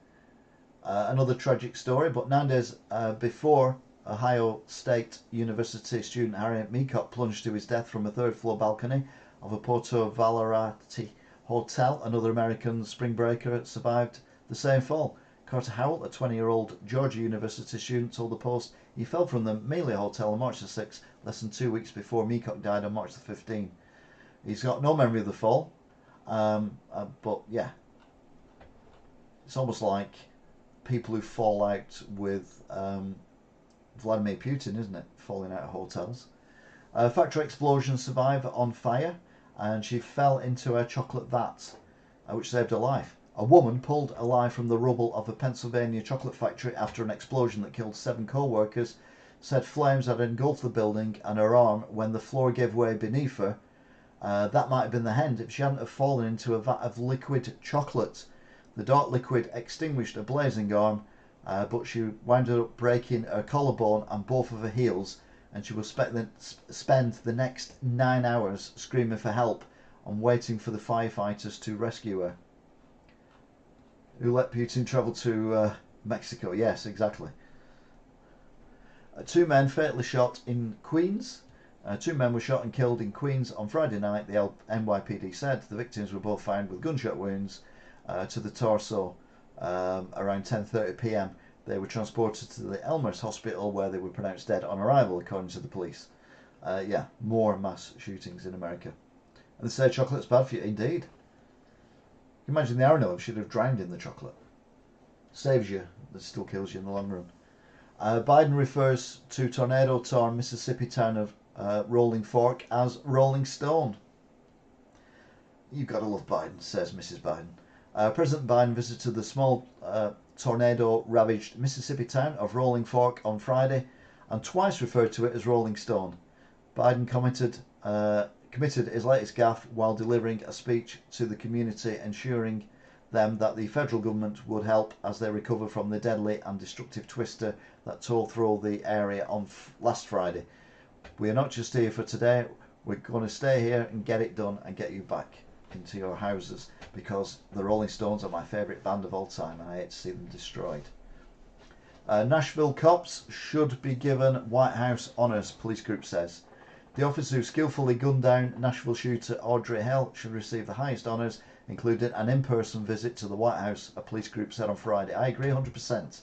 Another tragic story, but 9 days before, Ohio State University student Harry Meacock plunged to his death from a 3rd-floor balcony of a Puerto Vallarta hotel. Another American spring breaker survived the same fall. Carter Howell, a 20-year-old Georgia University student, told the Post he fell from the Mealy Hotel on March the 6th, less than 2 weeks before Meacock died on March the 15th. He's got no memory of the fall, but yeah, it's almost like people who fall out with Vladimir Putin, isn't it? Falling out of hotels. Factory explosion survivor on fire, and she fell into a chocolate vat, which saved her life. A woman pulled alive from the rubble of a Pennsylvania chocolate factory after an explosion that killed 7 co-workers, said flames had engulfed the building and her arm when the floor gave way beneath her. That might have been the end if she hadn't have fallen into a vat of liquid chocolate. The dark liquid extinguished a blazing arm, but she wound up breaking her collarbone and both of her heels, and she will spend the next 9 hours screaming for help and waiting for the firefighters to rescue her. Who let Putin travel to Mexico? Yes, exactly. 2 men fatally shot in Queens. 2 men were shot and killed in Queens on Friday night, the NYPD said. The victims were both found with gunshot wounds to the torso around 10:30 p.m. They were transported to the Elmhurst Hospital where they were pronounced dead on arrival, according to the police. Yeah, more mass shootings in America. And they say chocolate's bad for you. Indeed. You can imagine the Aronov should have drowned in the chocolate. Saves you, but still kills you in the long run. Biden refers to tornado-torn Mississippi town of Rolling Fork as Rolling Stone. You've got to love Biden, says Mrs. Biden. President Biden visited the small tornado-ravaged Mississippi town of Rolling Fork on Friday and twice referred to it as Rolling Stone. Biden committed his latest gaffe while delivering a speech to the community, ensuring them that the federal government would help as they recover from the deadly and destructive twister that tore through the area on last Friday. We are not just here for today, we're going to stay here and get it done and get you back into your houses, because the Rolling Stones are my favourite band of all time and I hate to see them destroyed. Nashville cops should be given White House honours, police group says. The officer who skillfully gunned down Nashville shooter Audrey Hale should receive the highest honours, including an in-person visit to the White House, a police group said on Friday. I agree 100%.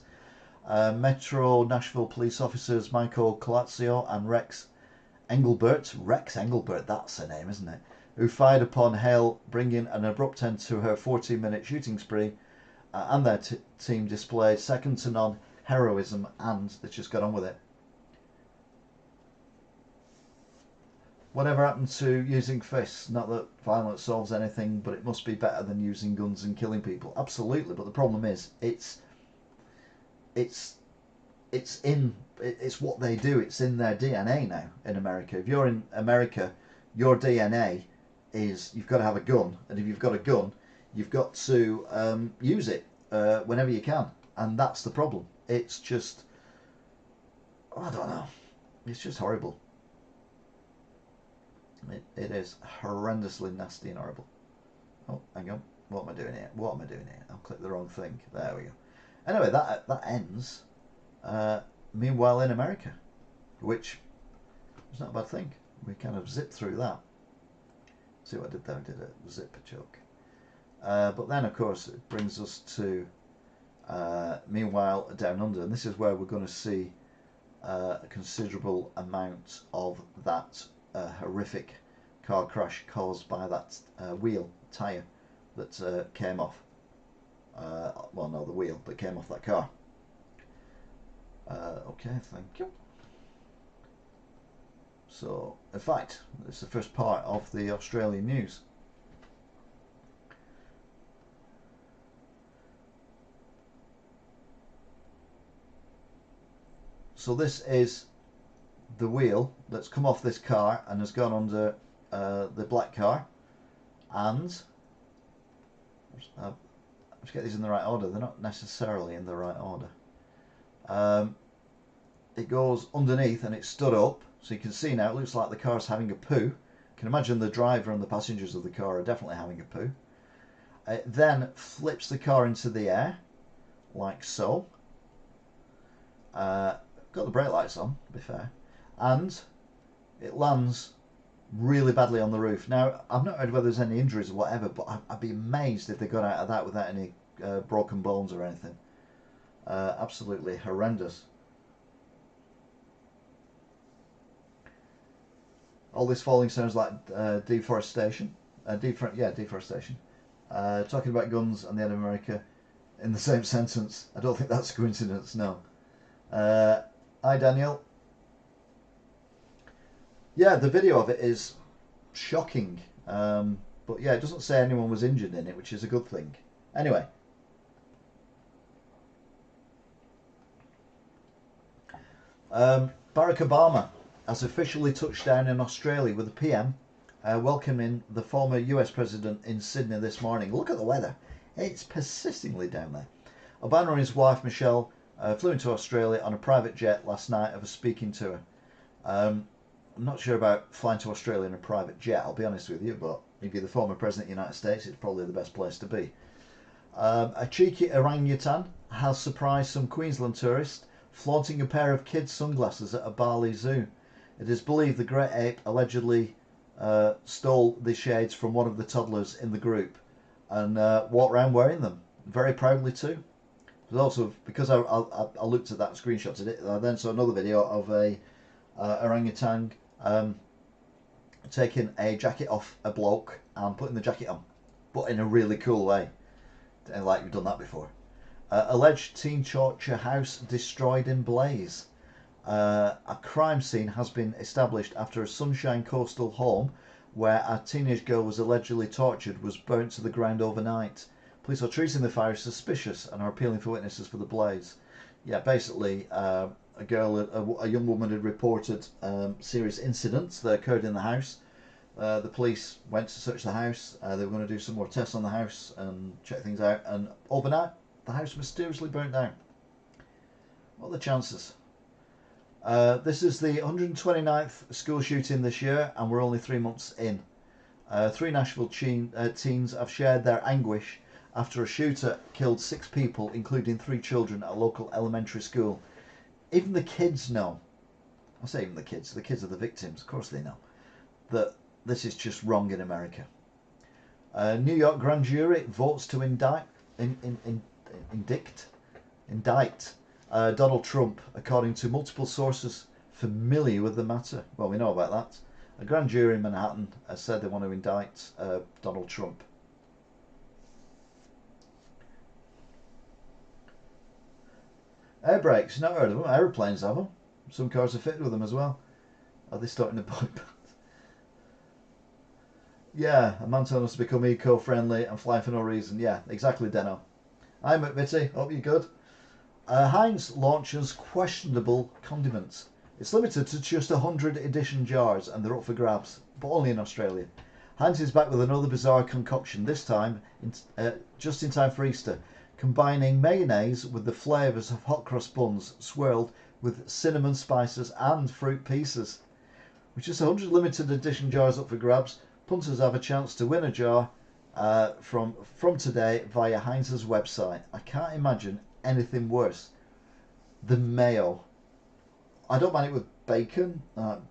Metro Nashville police officers Michael Colazzo and Rex Engelbert, that's her name, isn't it? Who fired upon Hale, bringing an abrupt end to her 14-minute shooting spree, and their team displayed second to none heroism, and they just got on with it. Whatever happened to using fists? Not that violence solves anything, but it must be better than using guns and killing people. Absolutely, but the problem is, it's what they do. It's in their DNA now in America. If you're in America, your DNA is you've got to have a gun, and if you've got a gun, you've got to use it whenever you can, and that's the problem. It's just, I don't know, it's just horrible. It is horrendously nasty and horrible. Oh, hang on, what am I doing here? I'll click the wrong thing. There we go. Anyway, that ends. Meanwhile, in America, which is not a bad thing. We kind of zipped through that. See what I did there? I did a zip choke. But then, of course, it brings us to meanwhile down under, and this is where we're going to see a considerable amount of that horrific car crash caused by that wheel tyre that came off. Well, no, the wheel that came off that car. Okay, thank you. So, in fact, it's the first part of the Australian news. So this is the wheel that's come off this car and has gone under the black car, and let's get these in the right order. They're not necessarily in the right order. It goes underneath and it stood up, so you can see now it looks like the car's having a poo. You can imagine the driver and the passengers of the car are definitely having a poo. It then flips the car into the air, like so. Got the brake lights on, to be fair, and it lands really badly on the roof. Now, I've not heard whether there's any injuries or whatever, but I'd be amazed if they got out of that without any broken bones or anything. Absolutely horrendous. All this falling sounds like deforestation. Deforestation. Talking about guns and the end of America in the same sentence. I don't think that's a coincidence, no. Hi, Daniel. Yeah, the video of it is shocking. But yeah, it doesn't say anyone was injured in it, which is a good thing. Anyway. Barack Obama has officially touched down in Australia with the PM welcoming the former US president in Sydney this morning. Look at the weather. It's persistingly down there. Obama and his wife Michelle flew into Australia on a private jet last night of a speaking tour. I'm not sure about flying to Australia in a private jet, I'll be honest with you, but if you're the former president of the United States, it's probably the best place to be. A cheeky orangutan has surprised some Queensland tourists flaunting a pair of kids' sunglasses at a Bali zoo. It is believed the great ape allegedly stole the shades from one of the toddlers in the group and walked around wearing them, very proudly too. But also, because I looked at that, screenshotted it, I then saw another video of a orangutan taking a jacket off a bloke and putting the jacket on, but in a really cool way, like you've done that before. Alleged teen torture house destroyed in blaze. A crime scene has been established after a Sunshine coastal home where a teenage girl was allegedly tortured was burnt to the ground overnight. Police are treating the fire as suspicious and are appealing for witnesses for the blaze. Yeah, basically, a young woman had reported serious incidents that occurred in the house. The police went to search the house. They were going to do some more tests on the house and check things out. And overnight, the house mysteriously burnt down. What are the chances? This is the 129th school shooting this year, and we're only 3 months in. 3 Nashville teens have shared their anguish after a shooter killed 6 people, including 3 children, at a local elementary school. Even the kids know, I say even the kids are the victims, of course they know, that this is just wrong in America. New York grand jury votes to indict Donald Trump, according to multiple sources familiar with the matter. Well, we know about that. A grand jury in Manhattan has said they want to indict Donald Trump. Air brakes, not heard of them. Aeroplanes have them. Some cars are fitted with them as well. Are they starting to boy band? Yeah, a man told us to become eco-friendly and fly for no reason. Yeah, exactly, Deno. Hi, McVitie. Hope you're good. Heinz launches questionable condiments. It's limited to just 100 edition jars and they're up for grabs, but only in Australia. Heinz is back with another bizarre concoction, this time just in time for Easter, combining mayonnaise with the flavours of hot cross buns swirled with cinnamon spices and fruit pieces. With just 100 limited edition jars up for grabs, punters have a chance to win a jar from today via Heinz's website. I can't imagine anything worse than mayo. I don't mind it with bacon,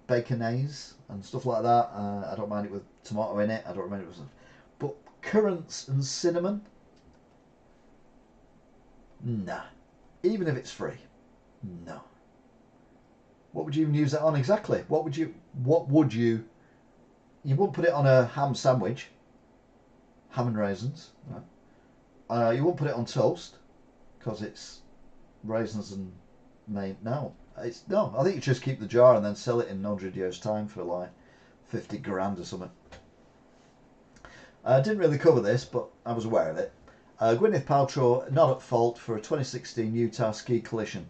baconaise and stuff like that. I don't mind it with tomato in it. I don't mind it with stuff. But currants and cinnamon? Nah. Even if it's free. No. What would you even use that on exactly? What would you you wouldn't put it on a ham sandwich. Ham and raisins. Right? You wouldn't put it on toast because it's raisins and no. I think you just keep the jar and then sell it in 100 years time for like 50 grand or something. I didn't really cover this, but I was aware of it. Gwyneth Paltrow not at fault for a 2016 Utah ski collision.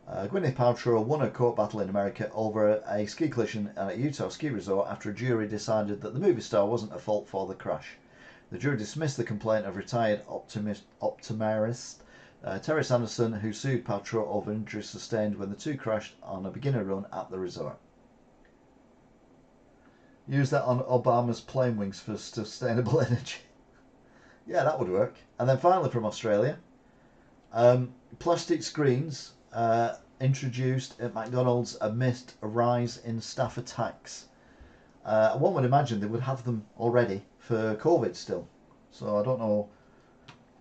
Gwyneth Paltrow won a court battle in America over a ski collision at a Utah ski resort after a jury decided that the movie star wasn't at fault for the crash. The jury dismissed the complaint of retired optometrist Terry Sanderson, who sued Paltrow over injuries sustained when the two crashed on a beginner run at the resort. Use that on Obama's plane wings for sustainable energy. Yeah, that would work. And then finally from Australia, plastic screens introduced at McDonald's amidst a rise in staff attacks. One would imagine they would have them already for COVID still. So I don't know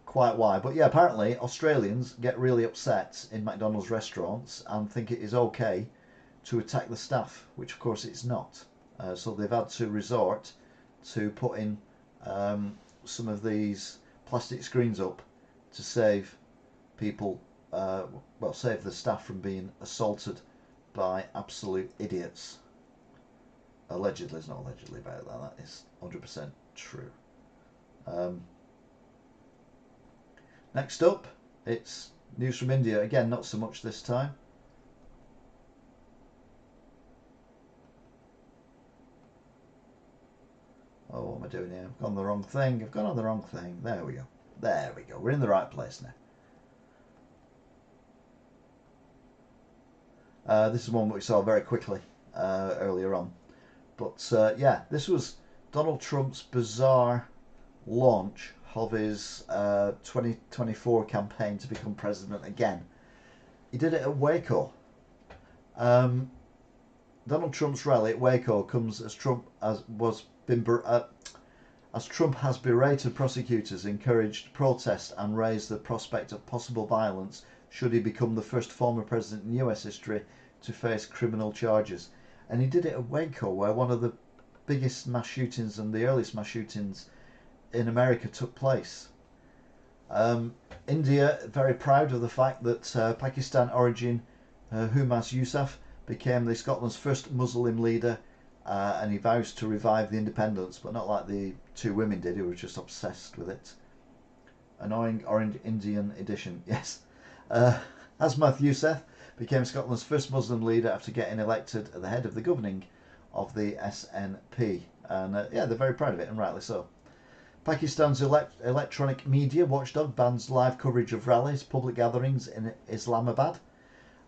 quite why. But yeah, apparently Australians get really upset in McDonald's restaurants and think it is okay to attack the staff, which of course it's not. So they've had to resort to putting some of these plastic screens up to save people, save the staff from being assaulted by absolute idiots. Allegedly, there's no allegedly about that. That is 100% true. Next up, it's news from India. Again, not so much this time. Oh, what am I doing here? I've gone the wrong thing. I've gone on the wrong thing. There we go. There we go. We're in the right place now. This is one that we saw very quickly earlier on. But yeah, this was Donald Trump's bizarre launch of his 2024 campaign to become president again. He did it at Waco. Donald Trump's rally at Waco comes as Trump has berated prosecutors, encouraged protest and raised the prospect of possible violence should he become the first former president in US history to face criminal charges. And he did it at Waco, where one of the biggest mass shootings and the earliest mass shootings in America took place. India, very proud of the fact that Pakistan origin Humas Yousaf became the Scotland's first Muslim leader, and he vows to revive the independence, but not like the two women did who were just obsessed with it. Annoying Orange Indian edition, yes. Asmath Yousaf became Scotland's first Muslim leader after getting elected at the head of the governing of the SNP. And yeah, they're very proud of it, and rightly so. Pakistan's electronic media watchdog bans live coverage of rallies, public gatherings in Islamabad.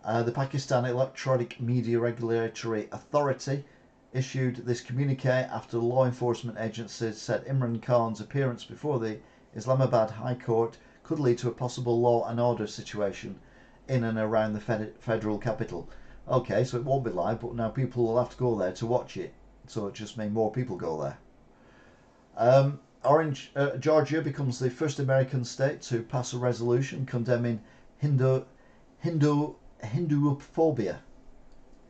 The Pakistan Electronic Media Regulatory Authority issued this communique after the law enforcement agencies said Imran Khan's appearance before the Islamabad High Court could lead to a possible law and order situation in and around the federal capital. Okay, so it won't be live, but now people will have to go there to watch it. So it just means more people go there. Georgia becomes the first American state to pass a resolution condemning Hinduophobia.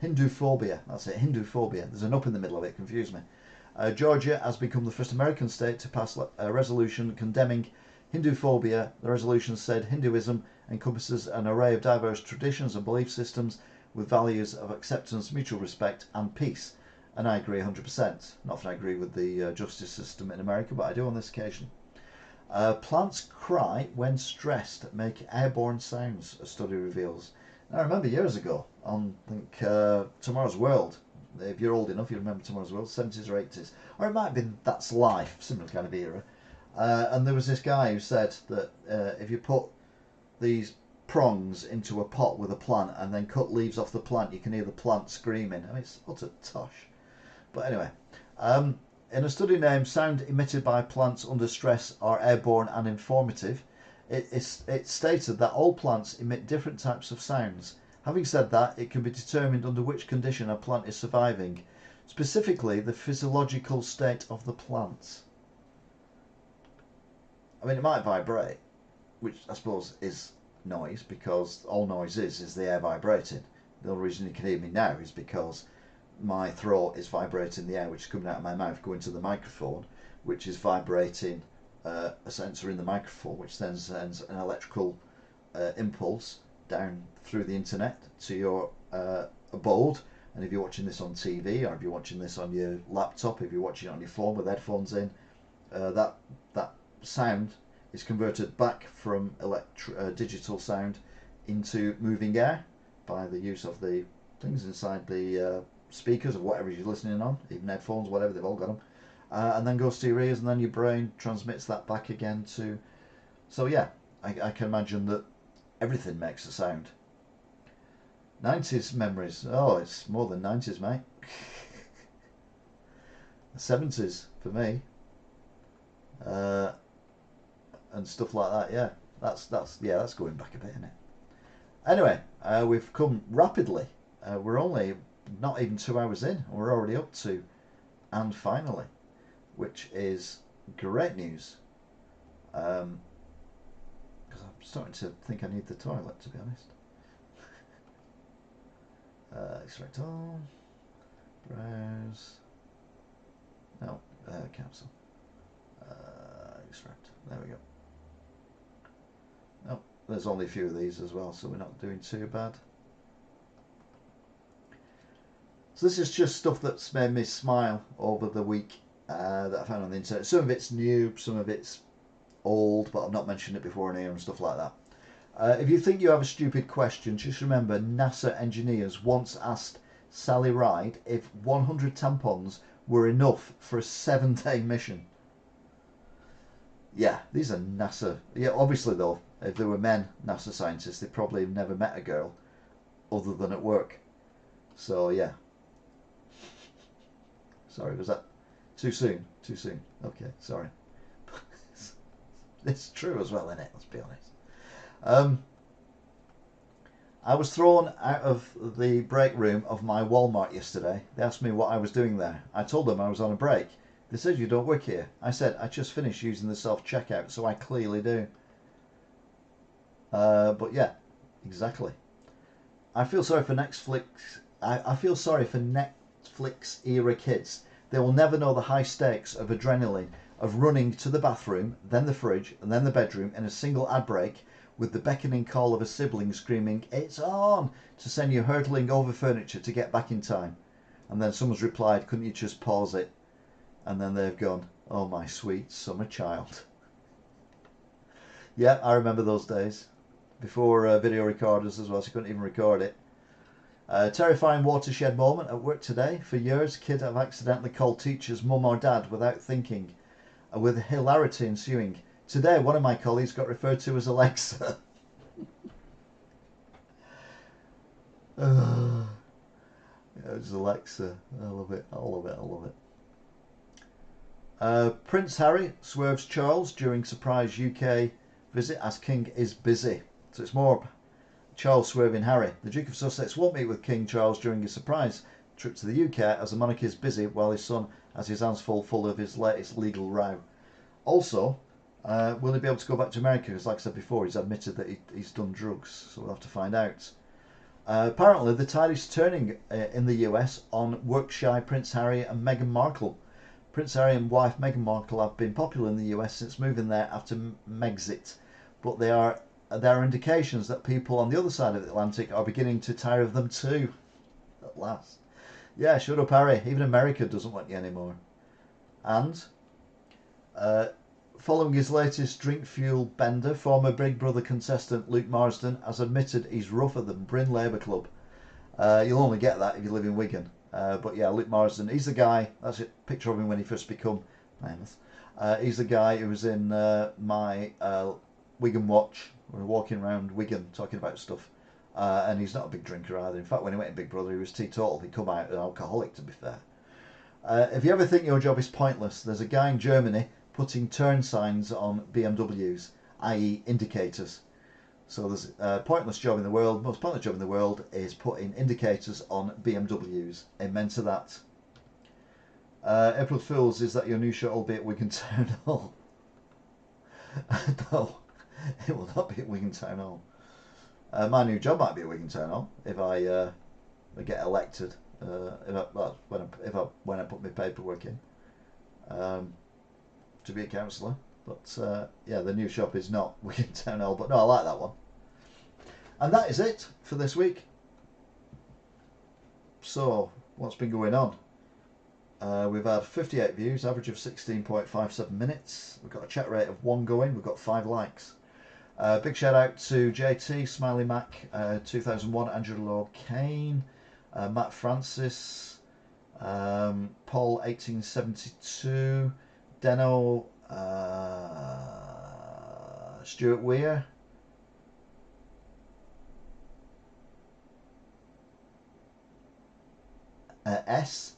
Hinduphobia, that's it, Hinduphobia. There's an up in the middle of it, confused me. Georgia has become the first American state to pass a resolution condemning Hinduphobia. The resolution said Hinduism encompasses an array of diverse traditions and belief systems with values of acceptance, mutual respect and peace. And I agree 100%. Not that I agree with the justice system in America, but I do on this occasion. Plants cry when stressed, make airborne sounds, a study reveals. Now, I remember years ago on, I think, Tomorrow's World, if you're old enough, you remember Tomorrow's World, 70s or 80s, or it might have been That's Life, similar kind of era. And there was this guy who said that if you put these prongs into a pot with a plant and then cut leaves off the plant, you can hear the plant screaming. I mean, it's utter tosh. But anyway, in a study named Sound Emitted by Plants Under Stress Are Airborne and Informative, it stated that all plants emit different types of sounds. Having said that, it can be determined under which condition a plant is surviving, specifically the physiological state of the plant. I mean, it might vibrate, which I suppose is noise, because all noise is the air vibrating. The only reason you can hear me now is because my throat is vibrating the air which is coming out of my mouth going to the microphone, which is vibrating a sensor in the microphone, which then sends an electrical impulse down through the internet to your board. And if you're watching this on TV, or if you're watching this on your laptop, if you're watching it on your phone with headphones in, that sound is converted back from digital sound into moving air by the use of the things inside the speakers of whatever you're listening on, even headphones, whatever, they've all got them, and then goes to your ears, and then your brain transmits that back again to. So yeah, I can imagine that everything makes a sound. 90s memories. Oh, it's more than 90s, mate. 70s for me, and stuff like that. Yeah, that's going back a bit, isn't it? Anyway, we've come rapidly. We're only not even 2 hours in, and we're already up to and finally, which is great news. Because I'm starting to think I need the toilet, to be honest. Extract all, browse, no, cancel, extract, there we go. No, there's only a few of these as well, so we're not doing too bad. So this is just stuff that's made me smile over the week that I found on the internet. Some of it's new, some of it's old, but I've not mentioned it before in here and stuff like that. If you think you have a stupid question, just remember NASA engineers once asked Sally Ride if 100 tampons were enough for a 7-day mission. Yeah, these are NASA. Yeah, obviously though, if they were men NASA scientists, they probably have never met a girl other than at work. So yeah. Sorry, was that too soon? Too soon. Okay, sorry. It's true as well, isn't it? Let's be honest. I was thrown out of the break room of my Walmart yesterday. They asked me what I was doing there. I told them I was on a break. They said, "You don't work here." I said, "I just finished using the self-checkout, so I clearly do." But yeah, exactly. I feel sorry for Netflix. I feel sorry for Netflix era kids. They will never know the high stakes of adrenaline of running to the bathroom, then the fridge, and then the bedroom in a single ad break with the beckoning call of a sibling screaming, "It's on!" to send you hurtling over furniture to get back in time. And then someone's replied, "Couldn't you just pause it?" And then they've gone, "Oh my sweet summer child." Yeah, I remember those days. Before video recorders as well, so you couldn't even record it. Terrifying watershed moment at work today. For years, kids have accidentally called teachers mum or dad without thinking, with hilarity ensuing. Today, one of my colleagues got referred to as Alexa. Yeah, it's Alexa. I love it. I love it. I love it. Prince Harry swerves Charles during surprise UK visit as King is busy. So it's more Charles swerving Harry. The Duke of Sussex won't meet with King Charles during his surprise trip to the UK as the monarch is busy while his son has his hands full of his latest legal row. Also, will he be able to go back to America? Because like I said before, he's admitted that he's done drugs, so we'll have to find out. Apparently, the tide is turning in the US on work-shy Prince Harry and Meghan Markle. Prince Harry and wife Meghan Markle have been popular in the US since moving there after Megxit, but there are indications that people on the other side of the Atlantic are beginning to tire of them too. At last. Yeah, shut up, Harry. Even America doesn't want you anymore. And following his latest drink fuel bender, former Big Brother contestant Luke Marsden has admitted he's rougher than Bryn Labour Club. You'll only get that if you live in Wigan. But yeah, Luke Marsden, he's the guy, that's a picture of him when he first become famous. He's the guy who was in my Wigan Watch. We were walking around Wigan talking about stuff. And he's not a big drinker either. In fact, when he went in Big Brother, he was teetotal. He come out an alcoholic, to be fair. If you ever think your job is pointless, there's a guy in Germany putting turn signs on BMWs, i.e. indicators. So there's a pointless job in the world. Most pointless job in the world is putting indicators on BMWs. Amen to that. April Fools, is that your new show, albeit Wigan Town Hall? No, it will not be at Wigan Town Hall. My new job might be at Wigan Town Hall if I get elected. When I put my paperwork in to be a councillor. But yeah, the new shop is not Wigan Town Hall. But no, I like that one. And that is it for this week. So, what's been going on? We've had 58 views, average of 16.57 minutes. We've got a chat rate of 1 going. We've got 5 likes. Big shout out to JT, Smiley Mac, 2001, Angelo Kane, Matt Francis, Paul 1872, Deno, Stuart Weir, S.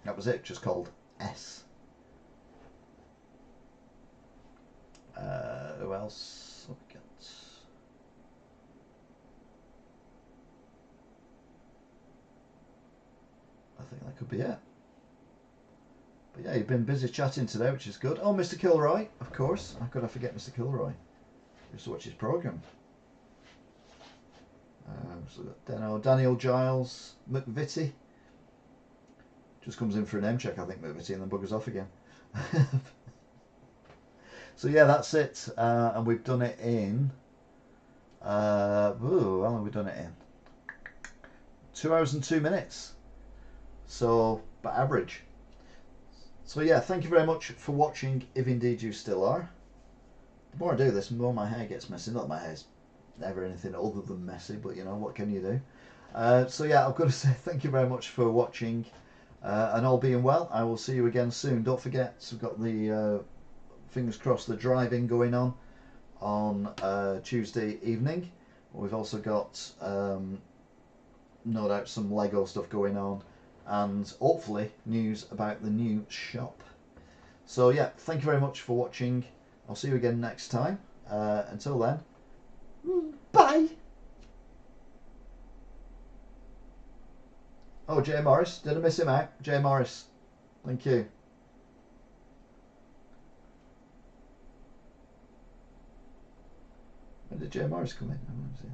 That was it, just called S. Who else have we got? I think that could be it. But yeah, you've been busy chatting today, which is good. Oh, Mr. Kilroy, of course. How could I forget Mr. Kilroy? I used to watch his programme. So we've got Daniel Giles, McVitie. Just comes in for a name check, I think, McVitie, and then buggers off again. So yeah, that's it. And we've done it in... how long have we done it in? 2 hours and 2 minutes. So, but average. So yeah, thank you very much for watching, if indeed you still are. The more I do this, the more my hair gets messy. Not that my hair's never anything other than messy, but you know, what can you do? So yeah, I've got to say thank you very much for watching. And all being well, I will see you again soon. Don't forget, we've got the, fingers crossed, the drive-in going on Tuesday evening. We've also got, no doubt, some Lego stuff going on. And hopefully news about the new shop. So yeah, thank you very much for watching. I'll see you again next time. Until then, bye. Oh, Jay Morris, did I miss him out? Jay Morris, thank you. When did Jay Morris come in? I don't see it.